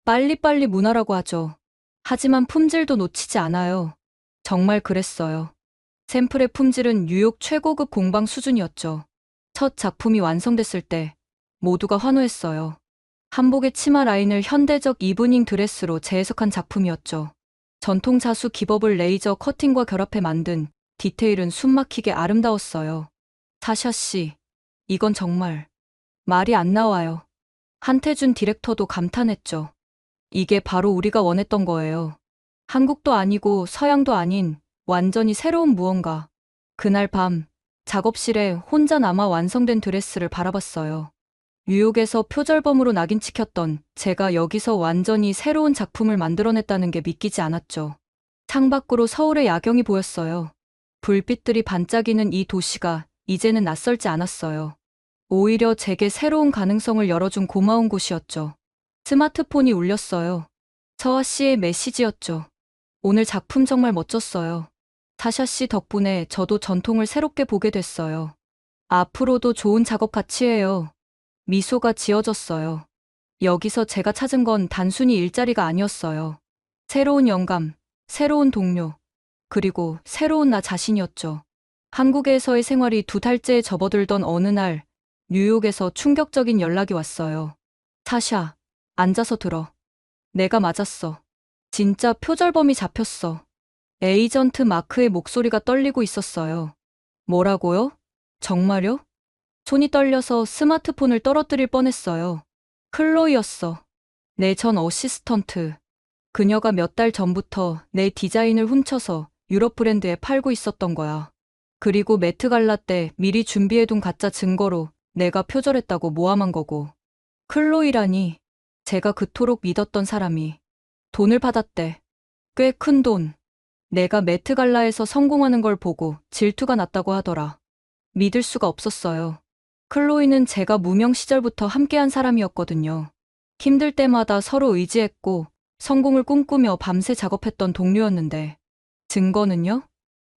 빨리빨리 문화라고 하죠. 하지만 품질도 놓치지 않아요. 정말 그랬어요. 샘플의 품질은 뉴욕 최고급 공방 수준이었죠. 첫 작품이 완성됐을 때 모두가 환호했어요. 한복의 치마 라인을 현대적 이브닝 드레스로 재해석한 작품이었죠. 전통 자수 기법을 레이저 커팅과 결합해 만든 디테일은 숨막히게 아름다웠어요. 사샤 씨, 이건 정말 말이 안 나와요. 한태준 디렉터도 감탄했죠. 이게 바로 우리가 원했던 거예요. 한국도 아니고 서양도 아닌 완전히 새로운 무언가. 그날 밤 작업실에 혼자 남아 완성된 드레스를 바라봤어요. 뉴욕에서 표절범으로 낙인 찍혔던 제가 여기서 완전히 새로운 작품을 만들어냈다는 게 믿기지 않았죠. 창밖으로 서울의 야경이 보였어요. 불빛들이 반짝이는 이 도시가 이제는 낯설지 않았어요. 오히려 제게 새로운 가능성을 열어준 고마운 곳이었죠. 스마트폰이 울렸어요. 서아 씨의 메시지였죠. 오늘 작품 정말 멋졌어요. 사샤 씨 덕분에 저도 전통을 새롭게 보게 됐어요. 앞으로도 좋은 작업 같이 해요. 미소가 지어졌어요. 여기서 제가 찾은 건 단순히 일자리가 아니었어요. 새로운 영감, 새로운 동료, 그리고 새로운 나 자신이었죠. 한국에서의 생활이 2달째에 접어들던 어느 날, 뉴욕에서 충격적인 연락이 왔어요. 사샤, 앉아서 들어. 내가 맞았어. 진짜 표절범이 잡혔어. 에이전트 마크의 목소리가 떨리고 있었어요. 뭐라고요? 정말요? 손이 떨려서 스마트폰을 떨어뜨릴 뻔했어요. 클로이였어. 내 전 어시스턴트. 그녀가 몇 달 전부터 내 디자인을 훔쳐서 유럽 브랜드에 팔고 있었던 거야. 그리고 매트갈라 때 미리 준비해둔 가짜 증거로 내가 표절했다고 모함한 거고. 클로이라니, 제가 그토록 믿었던 사람이 돈을 받았대. 꽤 큰 돈. 내가 매트갈라에서 성공하는 걸 보고 질투가 났다고 하더라. 믿을 수가 없었어요. 클로이는 제가 무명 시절부터 함께한 사람이었거든요. 힘들 때마다 서로 의지했고 성공을 꿈꾸며 밤새 작업했던 동료였는데 증거는요?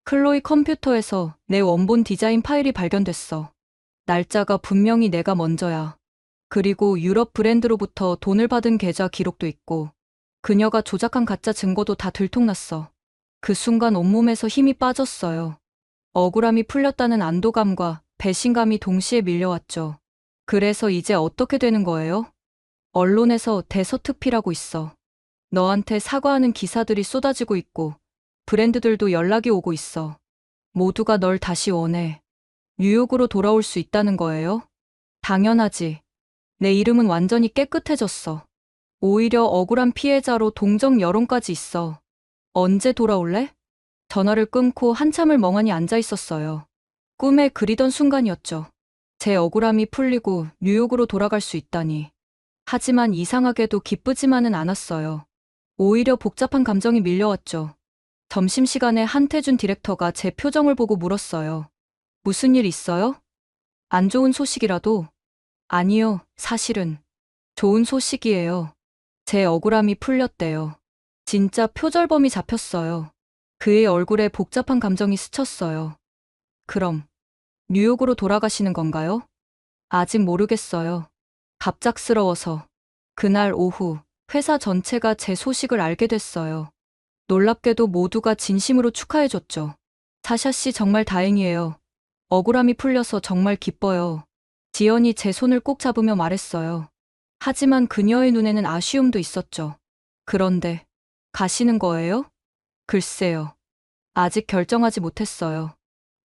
클로이 컴퓨터에서 내 원본 디자인 파일이 발견됐어. 날짜가 분명히 내가 먼저야. 그리고 유럽 브랜드로부터 돈을 받은 계좌 기록도 있고 그녀가 조작한 가짜 증거도 다 들통났어. 그 순간 온몸에서 힘이 빠졌어요. 억울함이 풀렸다는 안도감과 배신감이 동시에 밀려왔죠. 그래서 이제 어떻게 되는 거예요? 언론에서 대서특필하고 있어. 너한테 사과하는 기사들이 쏟아지고 있고 브랜드들도 연락이 오고 있어. 모두가 널 다시 원해. 뉴욕으로 돌아올 수 있다는 거예요? 당연하지. 내 이름은 완전히 깨끗해졌어. 오히려 억울한 피해자로 동정 여론까지 있어. 언제 돌아올래? 전화를 끊고 한참을 멍하니 앉아 있었어요. 꿈에 그리던 순간이었죠. 제 억울함이 풀리고 뉴욕으로 돌아갈 수 있다니. 하지만 이상하게도 기쁘지만은 않았어요. 오히려 복잡한 감정이 밀려왔죠. 점심시간에 한태준 디렉터가 제 표정을 보고 물었어요. 무슨 일 있어요? 안 좋은 소식이라도? 아니요, 사실은. 좋은 소식이에요. 제 억울함이 풀렸대요. 진짜 표절범이 잡혔어요. 그의 얼굴에 복잡한 감정이 스쳤어요. 그럼 뉴욕으로 돌아가시는 건가요? 아직 모르겠어요. 갑작스러워서. 그날 오후 회사 전체가 제 소식을 알게 됐어요. 놀랍게도 모두가 진심으로 축하해줬죠. 사샤 씨 정말 다행이에요. 억울함이 풀려서 정말 기뻐요. 지연이 제 손을 꼭 잡으며 말했어요. 하지만 그녀의 눈에는 아쉬움도 있었죠. 그런데 가시는 거예요? 글쎄요. 아직 결정하지 못했어요.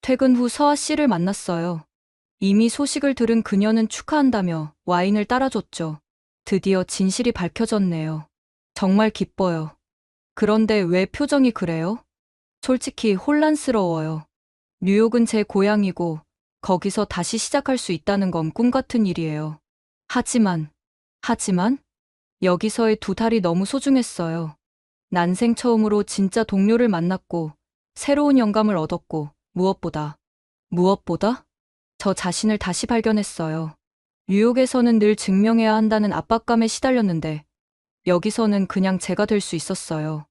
퇴근 후 서아 씨를 만났어요. 이미 소식을 들은 그녀는 축하한다며 와인을 따라줬죠. 드디어 진실이 밝혀졌네요. 정말 기뻐요. 그런데 왜 표정이 그래요? 솔직히 혼란스러워요. 뉴욕은 제 고향이고 거기서 다시 시작할 수 있다는 건 꿈 같은 일이에요. 하지만 여기서의 2달이 너무 소중했어요. 난생 처음으로 진짜 동료를 만났고 새로운 영감을 얻었고 무엇보다 저 자신을 다시 발견했어요. 뉴욕에서는 늘 증명해야 한다는 압박감에 시달렸는데 여기서는 그냥 제가 될 수 있었어요.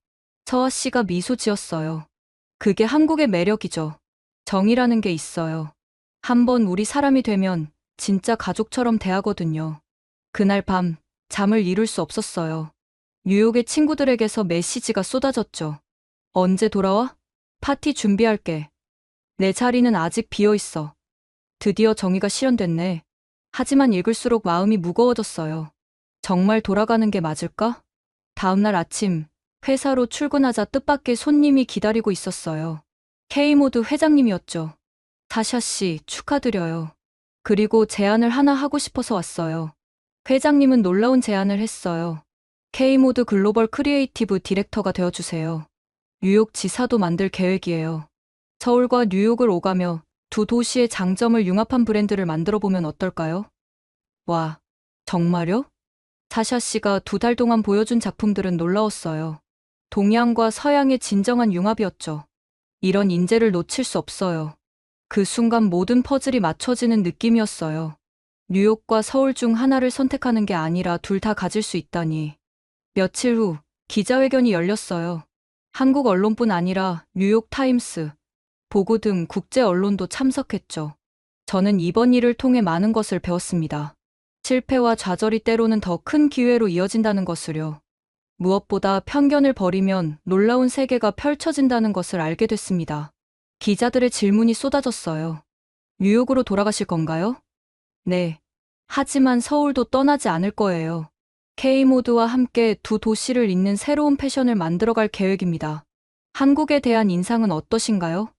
서아 씨가 미소 지었어요. 그게 한국의 매력이죠. 정이라는 게 있어요. 한번 우리 사람이 되면 진짜 가족처럼 대하거든요. 그날 밤 잠을 이룰 수 없었어요. 뉴욕의 친구들에게서 메시지가 쏟아졌죠. 언제 돌아와? 파티 준비할게. 내 자리는 아직 비어 있어. 드디어 정의가 실현됐네. 하지만 읽을수록 마음이 무거워졌어요. 정말 돌아가는 게 맞을까? 다음날 아침, 회사로 출근하자 뜻밖의 손님이 기다리고 있었어요. K모드 회장님이었죠. 사샤 씨, 축하드려요. 그리고 제안을 하나 하고 싶어서 왔어요. 회장님은 놀라운 제안을 했어요. K모드 글로벌 크리에이티브 디렉터가 되어주세요. 뉴욕 지사도 만들 계획이에요. 서울과 뉴욕을 오가며 두 도시의 장점을 융합한 브랜드를 만들어 보면 어떨까요? 와, 정말요? 사샤 씨가 2달 동안 보여준 작품들은 놀라웠어요. 동양과 서양의 진정한 융합이었죠. 이런 인재를 놓칠 수 없어요. 그 순간 모든 퍼즐이 맞춰지는 느낌이었어요. 뉴욕과 서울 중 하나를 선택하는 게 아니라 둘 다 가질 수 있다니. 며칠 후 기자회견이 열렸어요. 한국 언론뿐 아니라 뉴욕 타임스, 보고 등 국제 언론도 참석했죠. 저는 이번 일을 통해 많은 것을 배웠습니다. 실패와 좌절이 때로는 더 큰 기회로 이어진다는 것을요. 무엇보다 편견을 버리면 놀라운 세계가 펼쳐진다는 것을 알게 됐습니다. 기자들의 질문이 쏟아졌어요. 뉴욕으로 돌아가실 건가요? 네. 하지만 서울도 떠나지 않을 거예요. K모드와 함께 두 도시를 잇는 새로운 패션을 만들어갈 계획입니다. 한국에 대한 인상은 어떠신가요?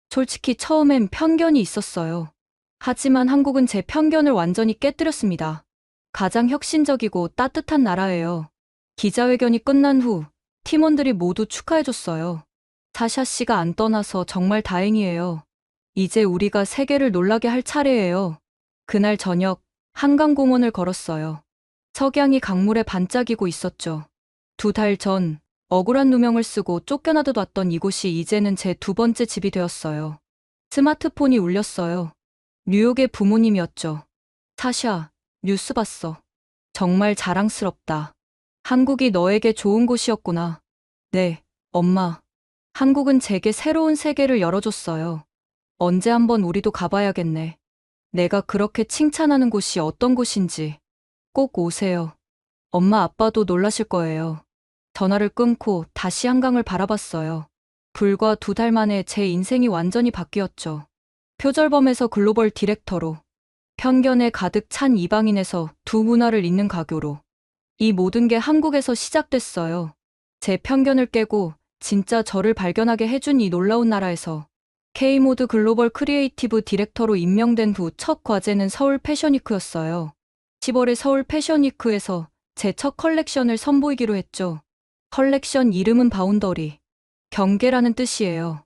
솔직히 처음엔 편견이 있었어요. 하지만 한국은 제 편견을 완전히 깨뜨렸습니다. 가장 혁신적이고 따뜻한 나라예요. 기자회견이 끝난 후 팀원들이 모두 축하해줬어요. 사샤 씨가 안 떠나서 정말 다행이에요. 이제 우리가 세계를 놀라게 할 차례예요. 그날 저녁 한강공원을 걸었어요. 석양이 강물에 반짝이고 있었죠. 2달 전 억울한 누명을 쓰고 쫓겨나듯 왔던 이곳이 이제는 제 2번째 집이 되었어요. 스마트폰이 울렸어요. 뉴욕의 부모님이었죠. 사샤, 뉴스 봤어. 정말 자랑스럽다. 한국이 너에게 좋은 곳이었구나. 네, 엄마. 한국은 제게 새로운 세계를 열어줬어요. 언제 한번 우리도 가봐야겠네. 내가 그렇게 칭찬하는 곳이 어떤 곳인지 꼭 오세요. 엄마 아빠도 놀라실 거예요. 전화를 끊고 다시 한강을 바라봤어요. 불과 2달 만에 제 인생이 완전히 바뀌었죠. 표절범에서 글로벌 디렉터로, 편견에 가득 찬 이방인에서 두 문화를 잇는 가교로. 이 모든 게 한국에서 시작됐어요. 제 편견을 깨고 진짜 저를 발견하게 해준 이 놀라운 나라에서 K모드 글로벌 크리에이티브 디렉터로 임명된 후 첫 과제는 서울 패션위크였어요. 10월의 서울 패션위크에서 제 첫 컬렉션을 선보이기로 했죠. 컬렉션 이름은 바운더리, 경계라는 뜻이에요.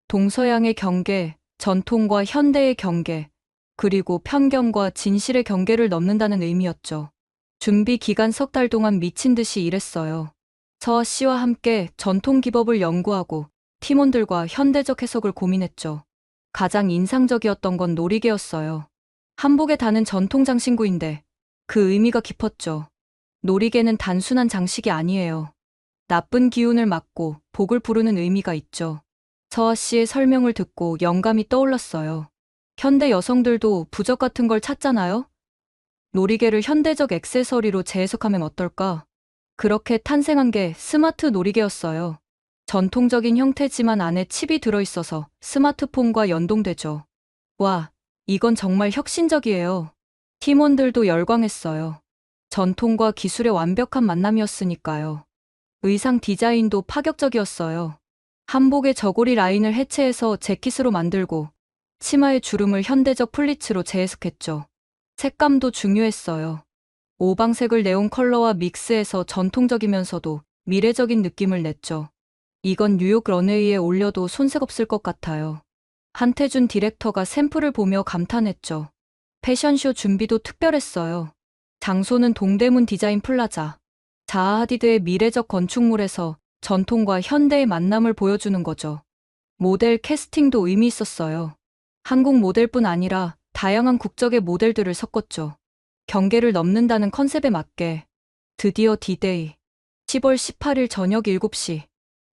동서양의 경계, 전통과 현대의 경계, 그리고 편견과 진실의 경계를 넘는다는 의미였죠. 준비 기간 3달 동안 미친 듯이 일했어요. 서아 씨와 함께 전통 기법을 연구하고 팀원들과 현대적 해석을 고민했죠. 가장 인상적이었던 건 놀이개였어요. 한복에 다는 전통 장신구인데 그 의미가 깊었죠. 놀이개는 단순한 장식이 아니에요. 나쁜 기운을 막고 복을 부르는 의미가 있죠. 서아 씨의 설명을 듣고 영감이 떠올랐어요. 현대 여성들도 부적 같은 걸 찾잖아요? 놀이개를 현대적 액세서리로 재해석하면 어떨까? 그렇게 탄생한 게 스마트 놀이개였어요. 전통적인 형태지만 안에 칩이 들어있어서 스마트폰과 연동되죠. 와, 이건 정말 혁신적이에요. 팀원들도 열광했어요. 전통과 기술의 완벽한 만남이었으니까요. 의상 디자인도 파격적이었어요. 한복의 저고리 라인을 해체해서 재킷으로 만들고 치마의 주름을 현대적 플리츠로 재해석했죠. 색감도 중요했어요. 오방색을 네온 컬러와 믹스해서 전통적이면서도 미래적인 느낌을 냈죠. 이건 뉴욕 런웨이에 올려도 손색 없을 것 같아요. 한태준 디렉터가 샘플을 보며 감탄했죠. 패션쇼 준비도 특별했어요. 장소는 동대문 디자인 플라자. 자아 하디드의 미래적 건축물에서 전통과 현대의 만남을 보여주는 거죠. 모델 캐스팅도 의미 있었어요. 한국 모델뿐 아니라 다양한 국적의 모델들을 섞었죠. 경계를 넘는다는 컨셉에 맞게. 드디어 디데이. 10월 18일 저녁 7시.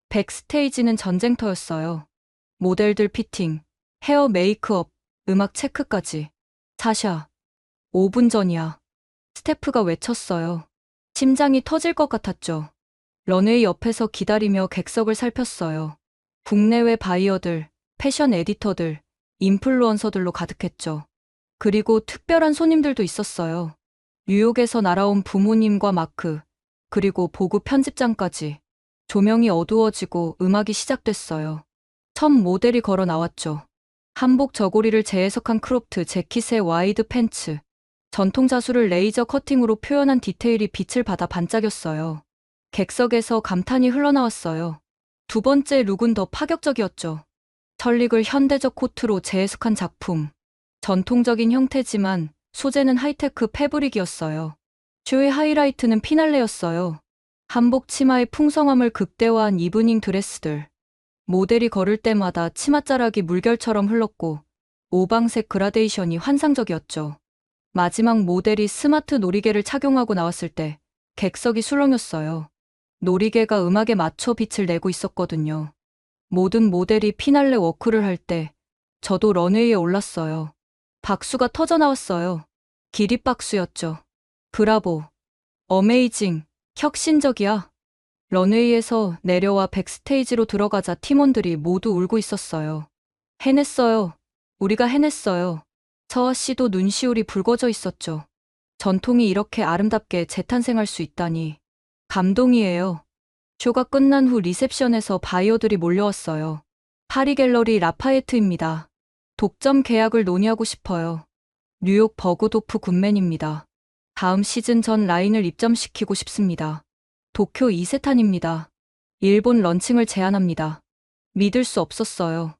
백스테이지는 전쟁터였어요. 모델들 피팅, 헤어 메이크업, 음악 체크까지. 사샤. 5분 전이야. 스태프가 외쳤어요. 심장이 터질 것 같았죠. 런웨이 옆에서 기다리며 객석을 살폈어요. 국내외 바이어들, 패션 에디터들, 인플루언서들로 가득했죠. 그리고 특별한 손님들도 있었어요. 뉴욕에서 날아온 부모님과 마크, 그리고 보고 편집장까지. 조명이 어두워지고 음악이 시작됐어요. 첫 모델이 걸어 나왔죠. 한복 저고리를 재해석한 크롭트 재킷에 와이드 팬츠. 전통 자수를 레이저 커팅으로 표현한 디테일이 빛을 받아 반짝였어요. 객석에서 감탄이 흘러나왔어요. 두 번째 룩은 더 파격적이었죠. 설릭을 현대적 코트로 재해석한 작품. 전통적인 형태지만 소재는 하이테크 패브릭이었어요. 쇼의 하이라이트는 피날레였어요. 한복 치마의 풍성함을 극대화한 이브닝 드레스들. 모델이 걸을 때마다 치맛자락이 물결처럼 흘렀고 오방색 그라데이션이 환상적이었죠. 마지막 모델이 스마트 놀이개를 착용하고 나왔을 때 객석이 술렁였어요. 놀이개가 음악에 맞춰 빛을 내고 있었거든요. 모든 모델이 피날레 워크를 할 때 저도 런웨이에 올랐어요. 박수가 터져 나왔어요. 기립박수였죠. 브라보. 어메이징. 혁신적이야. 런웨이에서 내려와 백스테이지로 들어가자 팀원들이 모두 울고 있었어요. 해냈어요. 우리가 해냈어요. 서아 씨도 눈시울이 붉어져 있었죠. 전통이 이렇게 아름답게 재탄생할 수 있다니. 감동이에요. 쇼가 끝난 후 리셉션에서 바이어들이 몰려왔어요. 파리 갤러리 라파에트입니다. 독점 계약을 논의하고 싶어요. 뉴욕 버그도프 굿맨입니다. 다음 시즌 전 라인을 입점시키고 싶습니다. 도쿄 이세탄입니다. 일본 런칭을 제안합니다. 믿을 수 없었어요.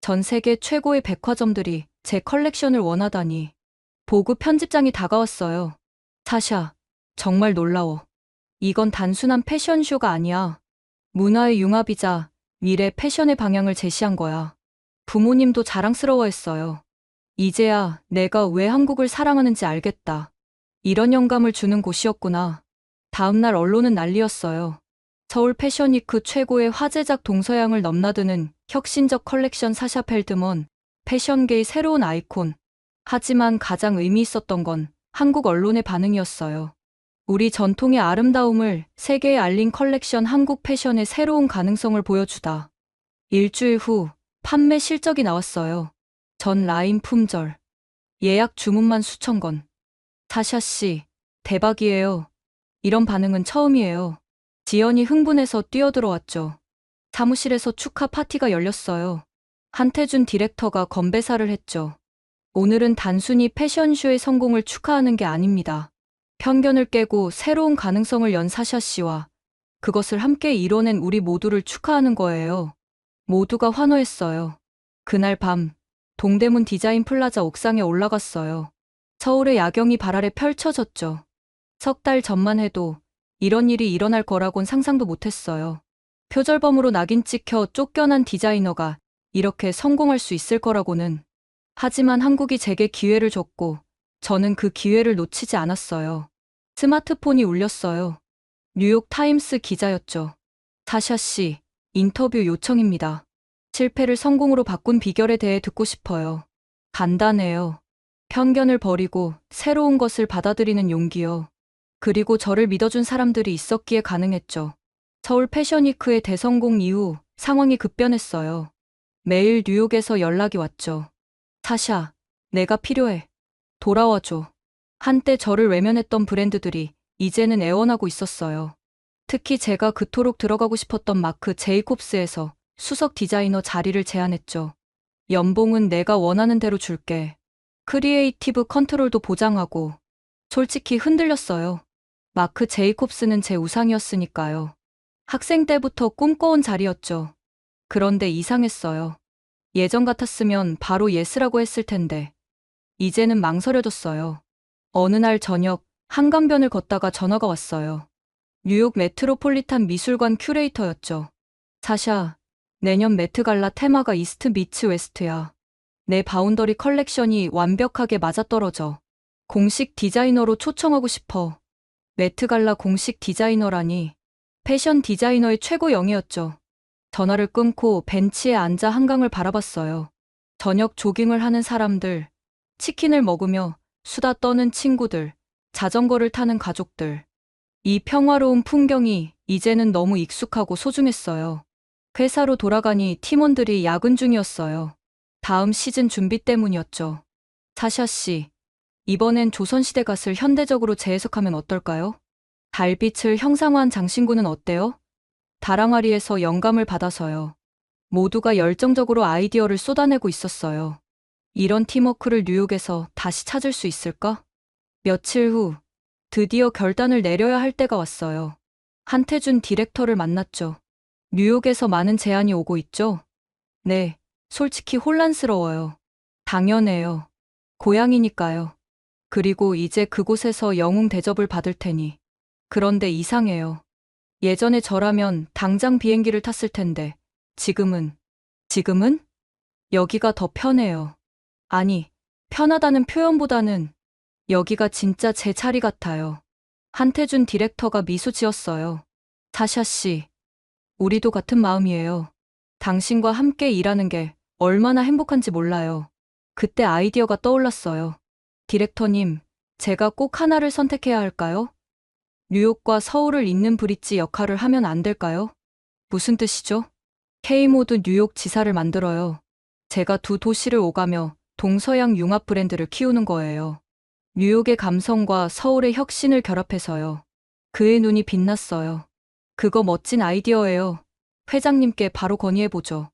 전 세계 최고의 백화점들이 제 컬렉션을 원하다니. 보고 편집장이 다가왔어요. 사샤, 정말 놀라워. 이건 단순한 패션쇼가 아니야. 문화의 융합이자 미래 패션의 방향을 제시한 거야. 부모님도 자랑스러워했어요. 이제야 내가 왜 한국을 사랑하는지 알겠다. 이런 영감을 주는 곳이었구나. 다음날 언론은 난리였어요. 서울 패션위크 최고의 화제작 동서양을 넘나드는 혁신적 컬렉션 사샤 펠드먼, 패션계의 새로운 아이콘. 하지만 가장 의미 있었던 건 한국 언론의 반응이었어요. 우리 전통의 아름다움을 세계에 알린 컬렉션 한국 패션의 새로운 가능성을 보여주다. 일주일 후 판매 실적이 나왔어요. 전 라인 품절. 예약 주문만 수천 건. 사샤 씨, 대박이에요. 이런 반응은 처음이에요. 지연이 흥분해서 뛰어들어왔죠. 사무실에서 축하 파티가 열렸어요. 한태준 디렉터가 건배사를 했죠. 오늘은 단순히 패션쇼의 성공을 축하하는 게 아닙니다. 편견을 깨고 새로운 가능성을 연 사샤 씨와 그것을 함께 이뤄낸 우리 모두를 축하하는 거예요. 모두가 환호했어요. 그날 밤, 동대문 디자인 플라자 옥상에 올라갔어요. 서울의 야경이 발 아래 펼쳐졌죠. 석 달 전만 해도 이런 일이 일어날 거라곤 상상도 못했어요. 표절범으로 낙인 찍혀 쫓겨난 디자이너가 이렇게 성공할 수 있을 거라고는. 하지만 한국이 제게 기회를 줬고 저는 그 기회를 놓치지 않았어요. 스마트폰이 울렸어요. 뉴욕 타임스 기자였죠. 사샤 씨, 인터뷰 요청입니다. 실패를 성공으로 바꾼 비결에 대해 듣고 싶어요. 간단해요. 편견을 버리고 새로운 것을 받아들이는 용기요. 그리고 저를 믿어준 사람들이 있었기에 가능했죠. 서울 패션위크의 대성공 이후 상황이 급변했어요. 매일 뉴욕에서 연락이 왔죠. 사샤, 내가 필요해. 돌아와줘. 한때 저를 외면했던 브랜드들이 이제는 애원하고 있었어요. 특히 제가 그토록 들어가고 싶었던 마크 제이콥스에서 수석 디자이너 자리를 제안했죠. 연봉은 내가 원하는 대로 줄게. 크리에이티브 컨트롤도 보장하고. 솔직히 흔들렸어요. 마크 제이콥스는 제 우상이었으니까요. 학생 때부터 꿈꿔온 자리였죠. 그런데 이상했어요. 예전 같았으면 바로 예스라고 했을 텐데. 이제는 망설여졌어요. 어느 날 저녁 한강변을 걷다가 전화가 왔어요. 뉴욕 메트로폴리탄 미술관 큐레이터였죠. 사샤, 내년 메트갈라 테마가 이스트 미츠 웨스트야. 내 바운더리 컬렉션이 완벽하게 맞아떨어져. 공식 디자이너로 초청하고 싶어. 메트갈라 공식 디자이너라니. 패션 디자이너의 최고 영예였죠. 전화를 끊고 벤치에 앉아 한강을 바라봤어요. 저녁 조깅을 하는 사람들, 치킨을 먹으며 수다 떠는 친구들, 자전거를 타는 가족들. 이 평화로운 풍경이 이제는 너무 익숙하고 소중했어요. 회사로 돌아가니 팀원들이 야근 중이었어요. 다음 시즌 준비 때문이었죠. 사샤 씨, 이번엔 조선시대 갓을 현대적으로 재해석하면 어떨까요? 달빛을 형상화한 장신구는 어때요? 다랑아리에서 영감을 받아서요. 모두가 열정적으로 아이디어를 쏟아내고 있었어요. 이런 팀워크를 뉴욕에서 다시 찾을 수 있을까? 며칠 후, 드디어 결단을 내려야 할 때가 왔어요. 한태준 디렉터를 만났죠. 뉴욕에서 많은 제안이 오고 있죠? 네, 솔직히 혼란스러워요. 당연해요. 고향이니까요. 그리고 이제 그곳에서 영웅 대접을 받을 테니. 그런데 이상해요. 예전에 저라면 당장 비행기를 탔을 텐데, 지금은 여기가 더 편해요. 아니, 편하다는 표현보다는 여기가 진짜 제 자리 같아요. 한태준 디렉터가 미소 지었어요. 사샤 씨, 우리도 같은 마음이에요. 당신과 함께 일하는 게 얼마나 행복한지 몰라요. 그때 아이디어가 떠올랐어요. 디렉터님, 제가 꼭 하나를 선택해야 할까요? 뉴욕과 서울을 잇는 브릿지 역할을 하면 안 될까요? 무슨 뜻이죠? K모드 뉴욕 지사를 만들어요. 제가 두 도시를 오가며 동서양 융합 브랜드를 키우는 거예요. 뉴욕의 감성과 서울의 혁신을 결합해서요. 그의 눈이 빛났어요. 그거 멋진 아이디어예요. 회장님께 바로 건의해보죠.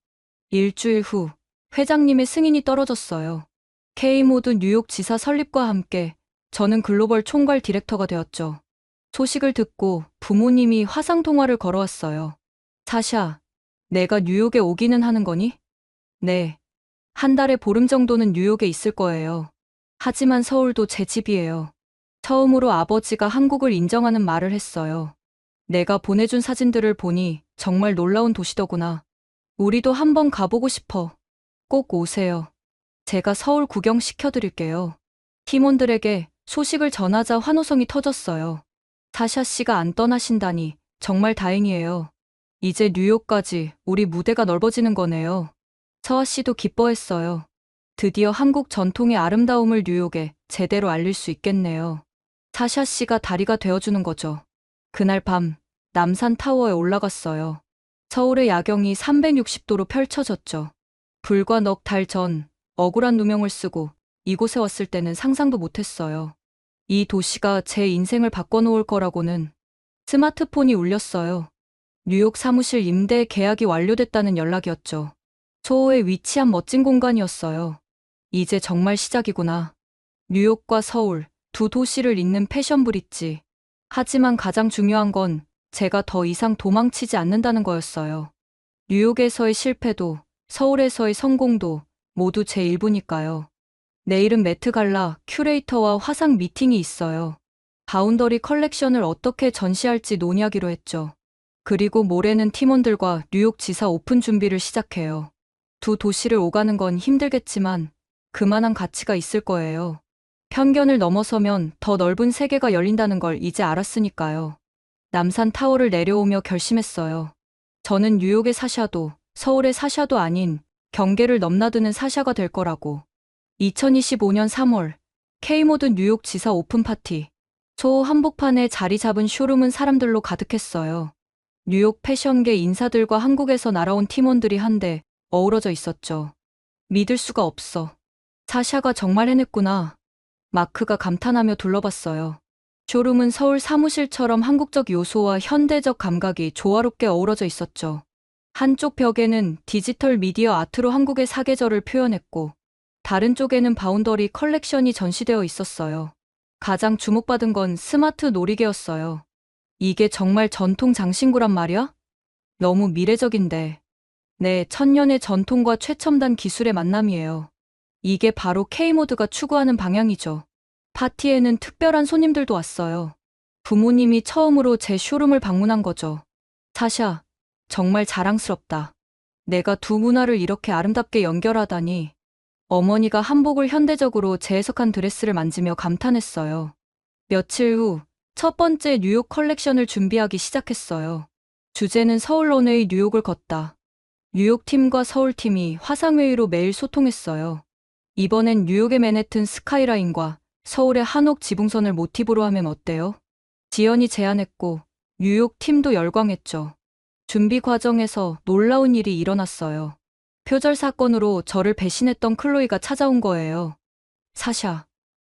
일주일 후, 회장님의 승인이 떨어졌어요. K모드 뉴욕 지사 설립과 함께 저는 글로벌 총괄 디렉터가 되었죠. 소식을 듣고 부모님이 화상통화를 걸어왔어요. 사샤, 내가 뉴욕에 오기는 하는 거니? 네. 한 달에 보름 정도는 뉴욕에 있을 거예요. 하지만 서울도 제 집이에요. 처음으로 아버지가 한국을 인정하는 말을 했어요. 내가 보내준 사진들을 보니 정말 놀라운 도시더구나. 우리도 한번 가보고 싶어. 꼭 오세요. 제가 서울 구경시켜드릴게요. 팀원들에게 소식을 전하자 환호성이 터졌어요. 사샤 씨가 안 떠나신다니 정말 다행이에요. 이제 뉴욕까지 우리 무대가 넓어지는 거네요. 서아 씨도 기뻐했어요. 드디어 한국 전통의 아름다움을 뉴욕에 제대로 알릴 수 있겠네요. 사샤 씨가 다리가 되어주는 거죠. 그날 밤 남산 타워에 올라갔어요. 서울의 야경이 360도로 펼쳐졌죠. 불과 넉 달 전 억울한 누명을 쓰고 이곳에 왔을 때는 상상도 못했어요. 이 도시가 제 인생을 바꿔놓을 거라고는. 스마트폰이 울렸어요. 뉴욕 사무실 임대 계약이 완료됐다는 연락이었죠. 소호에 위치한 멋진 공간이었어요. 이제 정말 시작이구나. 뉴욕과 서울, 두 도시를 잇는 패션 브릿지. 하지만 가장 중요한 건 제가 더 이상 도망치지 않는다는 거였어요. 뉴욕에서의 실패도, 서울에서의 성공도 모두 제 일부니까요. 내일은 매트갈라 큐레이터와 화상 미팅이 있어요. 바운더리 컬렉션을 어떻게 전시할지 논의하기로 했죠. 그리고 모레는 팀원들과 뉴욕 지사 오픈 준비를 시작해요. 두 도시를 오가는 건 힘들겠지만 그만한 가치가 있을 거예요. 편견을 넘어서면 더 넓은 세계가 열린다는 걸 이제 알았으니까요. 남산 타워를 내려오며 결심했어요. 저는 뉴욕의 사샤도 서울의 사샤도 아닌 경계를 넘나드는 사샤가 될 거라고. 2025년 3월 K모드 뉴욕 지사 오픈 파티. 초 한복판에 자리 잡은 쇼룸은 사람들로 가득했어요. 뉴욕 패션계 인사들과 한국에서 날아온 팀원들이 한데 어우러져 있었죠. 믿을 수가 없어. 사샤가 정말 해냈구나. 마크가 감탄하며 둘러봤어요. 쇼룸은 서울 사무실처럼 한국적 요소와 현대적 감각이 조화롭게 어우러져 있었죠. 한쪽 벽에는 디지털 미디어 아트로 한국의 사계절을 표현했고, 다른 쪽에는 바운더리 컬렉션이 전시되어 있었어요. 가장 주목받은 건 스마트 놀이개였어요. 이게 정말 전통 장신구란 말이야? 너무 미래적인데. 네, 천년의 전통과 최첨단 기술의 만남이에요. 이게 바로 K모드가 추구하는 방향이죠. 파티에는 특별한 손님들도 왔어요. 부모님이 처음으로 제 쇼룸을 방문한 거죠. 사샤, 정말 자랑스럽다. 내가 두 문화를 이렇게 아름답게 연결하다니. 어머니가 한복을 현대적으로 재해석한 드레스를 만지며 감탄했어요. 며칠 후 첫 번째 뉴욕 컬렉션을 준비하기 시작했어요. 주제는 서울 런웨이 뉴욕을 걷다. 뉴욕팀과 서울팀이 화상회의로 매일 소통했어요. 이번엔 뉴욕의 맨해튼 스카이라인과 서울의 한옥 지붕선을 모티브로 하면 어때요? 지연이 제안했고 뉴욕 팀도 열광했죠. 준비 과정에서 놀라운 일이 일어났어요. 표절 사건으로 저를 배신했던 클로이가 찾아온 거예요. 사샤,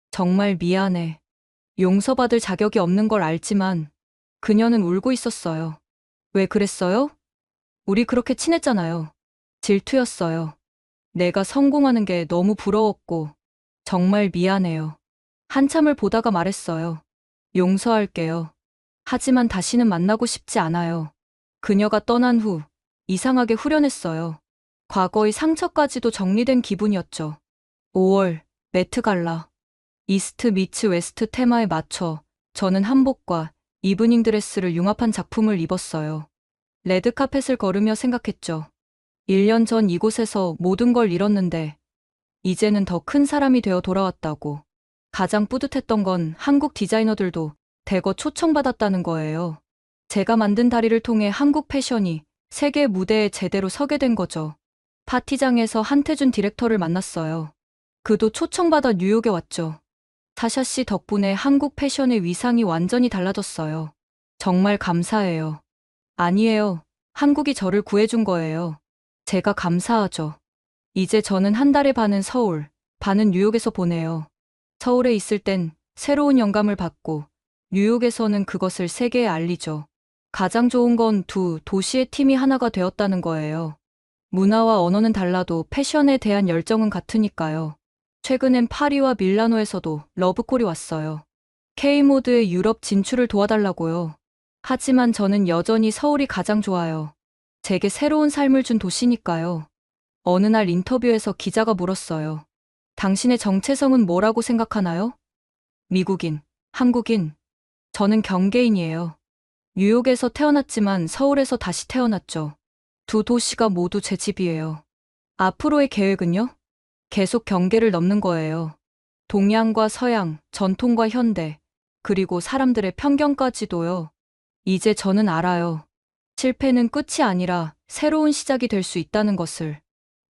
정말 미안해. 용서받을 자격이 없는 걸 알지만 그녀는 울고 있었어요. 왜 그랬어요? 우리 그렇게 친했잖아요. 질투였어요. 내가 성공하는 게 너무 부러웠고 정말 미안해요. 한참을 보다가 말했어요. 용서할게요. 하지만 다시는 만나고 싶지 않아요. 그녀가 떠난 후 이상하게 후련했어요. 과거의 상처까지도 정리된 기분이었죠. 5월 매트 갈라. 이스트 미츠 웨스트 테마에 맞춰 저는 한복과 이브닝 드레스를 융합한 작품을 입었어요. 레드카펫을 걸으며 생각했죠. 1년 전 이곳에서 모든 걸 잃었는데 이제는 더 큰 사람이 되어 돌아왔다고. 가장 뿌듯했던 건 한국 디자이너들도 대거 초청받았다는 거예요. 제가 만든 다리를 통해 한국 패션이 세계 무대에 제대로 서게 된 거죠. 파티장에서 한태준 디렉터를 만났어요. 그도 초청받아 뉴욕에 왔죠. 사샤 씨 덕분에 한국 패션의 위상이 완전히 달라졌어요. 정말 감사해요. 아니에요. 한국이 저를 구해준 거예요. 제가 감사하죠. 이제 저는 한 달의 반은 서울, 반은 뉴욕에서 보내요. 서울에 있을 땐 새로운 영감을 받고 뉴욕에서는 그것을 세계에 알리죠. 가장 좋은 건 두 도시의 팀이 하나가 되었다는 거예요. 문화와 언어는 달라도 패션에 대한 열정은 같으니까요. 최근엔 파리와 밀라노에서도 러브콜이 왔어요. K모드의 유럽 진출을 도와달라고요. 하지만 저는 여전히 서울이 가장 좋아요. 제게 새로운 삶을 준 도시니까요. 어느 날 인터뷰에서 기자가 물었어요. 당신의 정체성은 뭐라고 생각하나요? 미국인, 한국인, 저는 경계인이에요. 뉴욕에서 태어났지만 서울에서 다시 태어났죠. 두 도시가 모두 제 집이에요. 앞으로의 계획은요? 계속 경계를 넘는 거예요. 동양과 서양, 전통과 현대, 그리고 사람들의 편견까지도요. 이제 저는 알아요. 실패는 끝이 아니라 새로운 시작이 될 수 있다는 것을.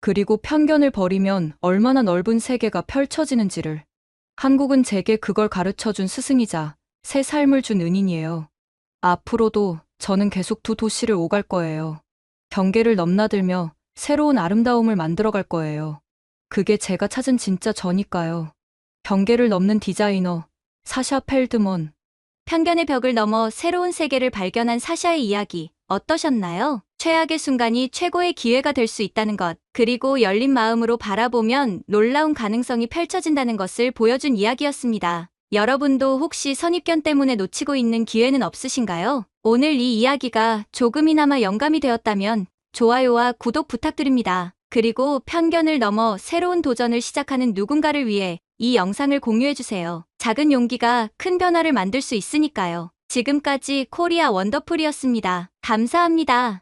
그리고 편견을 버리면 얼마나 넓은 세계가 펼쳐지는지를. 한국은 제게 그걸 가르쳐준 스승이자 새 삶을 준 은인이에요. 앞으로도 저는 계속 두 도시를 오갈 거예요. 경계를 넘나들며 새로운 아름다움을 만들어갈 거예요. 그게 제가 찾은 진짜 저니까요. 경계를 넘는 디자이너, 사샤 펠드먼. 편견의 벽을 넘어 새로운 세계를 발견한 사샤의 이야기 어떠셨나요? 최악의 순간이 최고의 기회가 될 수 있다는 것, 그리고 열린 마음으로 바라보면 놀라운 가능성이 펼쳐진다는 것을 보여준 이야기였습니다. 여러분도 혹시 선입견 때문에 놓치고 있는 기회는 없으신가요? 오늘 이 이야기가 조금이나마 영감이 되었다면 좋아요와 구독 부탁드립니다. 그리고 편견을 넘어 새로운 도전을 시작하는 누군가를 위해 이 영상을 공유해주세요. 작은 용기가 큰 변화를 만들 수 있으니까요. 지금까지 코리아 원더풀이었습니다. 감사합니다.